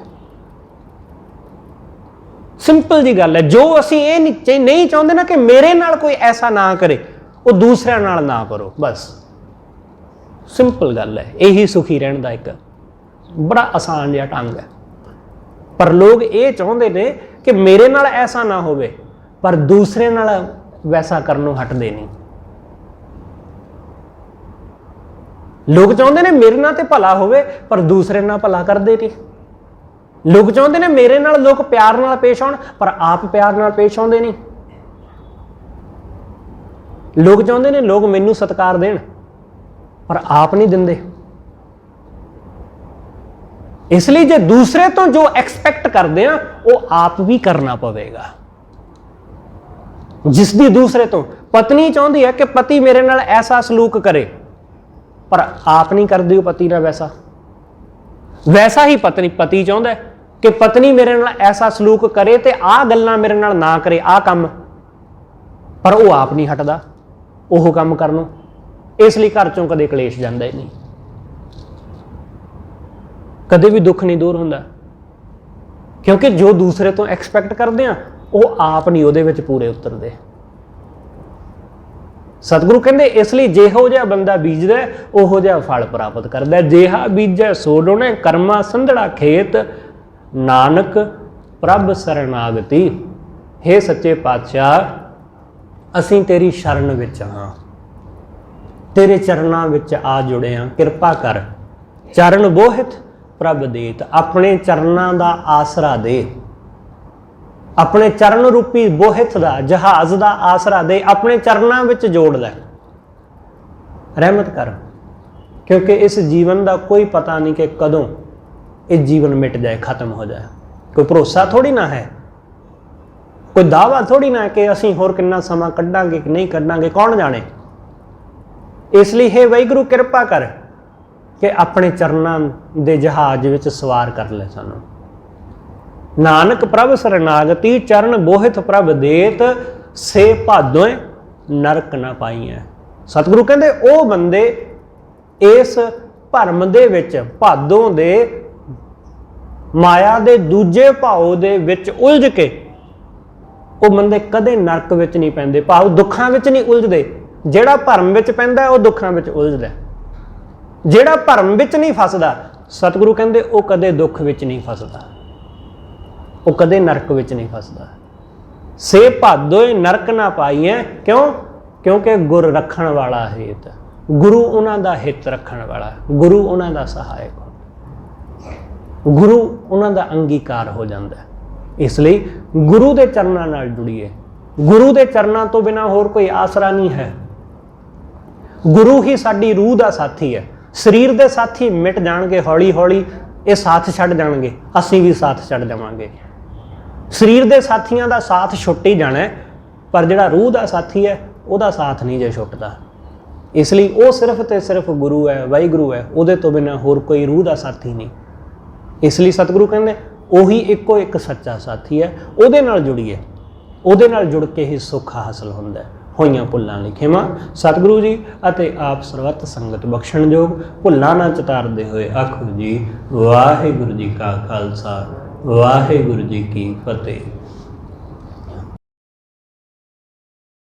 ਸਿੰਪਲ ਜੀ ਗੱਲ ਹੈ। ਜੋ ਅਸੀਂ ਇਹ ਨਹੀਂ ਚਾਹੁੰਦੇ ਨਾ ਕਿ ਮੇਰੇ ਨਾਲ ਕੋਈ ਐਸਾ ਨਾ ਕਰੇ, ਉਹ ਦੂਸਰਿਆਂ ਨਾਲ ਨਾ ਕਰੋ। ਬਸ ਸਿੰਪਲ ਗੱਲ ਹੈ। ਇਹੀ ਸੁਖੀ ਰਹਿਣ ਦਾ ਇੱਕ ਬੜਾ ਆਸਾਨ ਜਿਹਾ ਢੰਗ ਹੈ। ਪਰ ਲੋਕ ਇਹ ਚਾਹੁੰਦੇ ਨੇ ਕਿ ਮੇਰੇ ਨਾਲ ਐਸਾ ਨਾ ਹੋਵੇ, ਪਰ ਦੂਸਰੇ ਨਾਲ ਵੈਸਾ ਕਰਨੋਂ ਹਟਦੇ ਨਹੀਂ। ਲੋਕ ਚਾਹੁੰਦੇ ਨੇ ਮੇਰੇ ਨਾਲ ਤੇ ਭਲਾ ਹੋਵੇ, ਪਰ ਦੂਸਰੇ ਨਾਲ ਭਲਾ ਕਰਦੇ ਨਹੀਂ। ਲੋਕ ਚਾਹੁੰਦੇ ਨੇ ਮੇਰੇ ਨਾਲ ਲੋਕ ਪਿਆਰ ਨਾਲ ਪੇਸ਼ ਆਉਣ, ਪਰ ਆਪ ਪਿਆਰ ਨਾਲ ਪੇਸ਼ ਆਉਂਦੇ ਨਹੀਂ। ਲੋਕ ਚਾਹੁੰਦੇ ਨੇ ਲੋਕ ਮੈਨੂੰ ਸਤਿਕਾਰ ਦੇਣ, ਪਰ ਆਪ ਨਹੀਂ ਦਿੰਦੇ। ਇਸ ਲਈ ਜੇ ਦੂਸਰੇ ਤੋਂ ਜੋ ਐਕਸਪੈਕਟ ਕਰਦੇ ਆ, ਉਹ ਆਪ ਵੀ ਕਰਨਾ ਪਵੇਗਾ। ਜਿਸ ਦੀ ਦੂਸਰੇ ਤੋਂ ਪਤਨੀ ਚਾਹੁੰਦੀ ਹੈ ਕਿ ਪਤੀ ਮੇਰੇ ਨਾਲ ਐਸਾ ਸਲੂਕ ਕਰੇ, ਪਰ ਆਪ ਨਹੀਂ ਕਰਦੀ ਉਹ ਪਤੀ ਨਾਲ ਵੈਸਾ ਹੀ ਪਤੀ ਚਾਹੁੰਦਾ ਹੈ ਕਿ ਪਤਨੀ ਮੇਰੇ ਨਾਲ ਐਸਾ ਸਲੂਕ ਕਰੇ ਤੇ ਆਹ ਗੱਲਾਂ ਮੇਰੇ ਨਾਲ ਨਾ ਕਰੇ, ਆਹ ਕੰਮ, ਪਰ ਉਹ ਆਪ ਨਹੀਂ ਹਟਦਾ ਉਹ ਕੰਮ ਕਰਨੋਂ। ਇਸ ਲਈ ਘਰ ਚੋਂ ਕਦੇ ਕਲੇਸ਼ ਜਾਂਦਾ ਹੀ ਨਹੀਂ, ਕਦੇ ਵੀ ਦੁੱਖ ਨਹੀਂ ਦੂਰ ਹੁੰਦਾ, ਕਿਉਂਕਿ ਜੋ ਦੂਸਰੇ ਤੋਂ ਐਕਸਪੈਕਟ ਕਰਦੇ ਆ, ਉਹ ਆਪ ਨਹੀਂ ਉਹਦੇ ਵਿੱਚ ਪੂਰੇ ਉਤਰਦੇ। ਸਤਿਗੁਰੂ ਕਹਿੰਦੇ ਇਸ ਲਈ ਜਿਹੋ ਜਿਹਾ ਬੰਦਾ ਬੀਜਦਾ ਉਹੋ ਜਿਹਾ ਫਲ ਪ੍ਰਾਪਤ ਕਰਦਾ। ਜਿਹਾ ਬੀਜੈ ਸੋ ਲਾਉਣਾ ਕਰਮਾ ਸੰਧੜਾ ਖੇਤ। ਨਾਨਕ ਪ੍ਰਭ ਸਰਨਾਗਤੀ। ਹੇ ਸੱਚੇ ਪਾਤਸ਼ਾਹ, ਅਸੀਂ ਤੇਰੀ ਸ਼ਰਨ ਵਿੱਚ ਹਾਂ, ਤੇਰੇ ਚਰਨਾਂ ਵਿੱਚ ਆ ਜੁੜੇ ਹਾਂ। ਕਿਰਪਾ ਕਰ। ਚਰਨ ਬੋਹਿਤ ਪ੍ਰਭ ਦੇਤ। ਆਪਣੇ ਚਰਨਾਂ ਦਾ ਆਸਰਾ ਦੇ, ਆਪਣੇ ਚਰਨ ਰੂਪੀ ਬੋਹਿਤ ਦਾ, ਜਹਾਜ਼ ਦਾ ਆਸਰਾ ਦੇ, ਆਪਣੇ ਚਰਨਾਂ ਵਿੱਚ ਜੋੜ ਲੈ। ਰਹਿਮਤ ਕਰ। क्योंकि इस जीवन का कोई पता नहीं कि कदों ये जीवन मिट जाए, खत्म हो जाए। कोई भरोसा थोड़ी ना है, कोई दावा थोड़ी ना है कि असीं होर कितना समा कड्डांगे कि नहीं कड्डांगे, कौन जाने। इसलिए हे वाहिगुरू कृपा कर कि अपने चरनां दे जहाज विच सवार कर ले सानू। नानक प्रभ शरनागति चरण बोहित प्रभ देत, से भादों नरक ना पाईए। सतगुरु कहते वो बंदे इस भरम दे विच, भादों दे माया दे दूजे भाव दे विच उलझ के वो बंदे कदे नरक विच नहीं पैंदे, भाव दुखां विच नहीं उलझदे। जिहड़ा भरम विच पैंदा वो दुखां विच उलझदा, जिहड़ा भरम विच नहीं फसदा सतगुरु कहंदे वो कदे दुख विच नहीं फसदा, वो कदे नरक विच नहीं फसदा। से भादों नरक ना पाईए, क्यों? क्योंकि गुर रखण वाला हेत, गुरु उन्हां दा हित रखण वाला, गुरु उन्हां दा सहायक, गुरु उन्हां दा अंगीकार हो जाता है। इसलिए गुरु के चरणों नाल जुड़िए। गुरु के चरणों तो बिना होर कोई आसरा नहीं है। गुरु ही साडी रूह का साथी है। शरीर के साथी मिट जाएंगे, हौली हौली ये साथ छड्ड जाएंगे, असीं भी साथ छड्ड जावांगे। शरीर के साथियों का साथ छुट ही जाना है, पर जिहड़ा रूह का साथी है वह साथ नहीं जे छुटता। इसलिए वो सिर्फ तो सिर्फ गुरु है, वाहिगुरू है, वो तो बिना होर कोई रूह का साथी नहीं। इसलिए सतगुरु कहते ਉਹੀ ਇੱਕੋ ਇੱਕ सच्चा साथी है, ਉਹਦੇ ਨਾਲ ਜੁੜੀਏ, ਉਹਦੇ ਨਾਲ ਜੁੜ ਕੇ ਹੀ ਸੁੱਖ ਹਾਸਲ ਹੁੰਦਾ ਹੈ। ਹੋਈਆਂ ਭੁੱਲਾਂ ਲਈ ਖਿਮਾ ਸਤਿਗੁਰੂ ਜੀ ਅਤੇ ਆਪ ਸਰਬੱਤ ਸੰਗਤ ਬਖਸ਼ਣਯੋਗ। ਭੁੱਲਾਂ ਨਾ ਚਤਾਰਦੇ ਹੋਏ ਆਖੋ ਜੀ ਵਾਹਿਗੁਰੂ ਜੀ ਕਾ ਖਾਲਸਾ ਵਾਹਿਗੁਰੂ ਜੀ ਕੀ ਫਤਿਹ।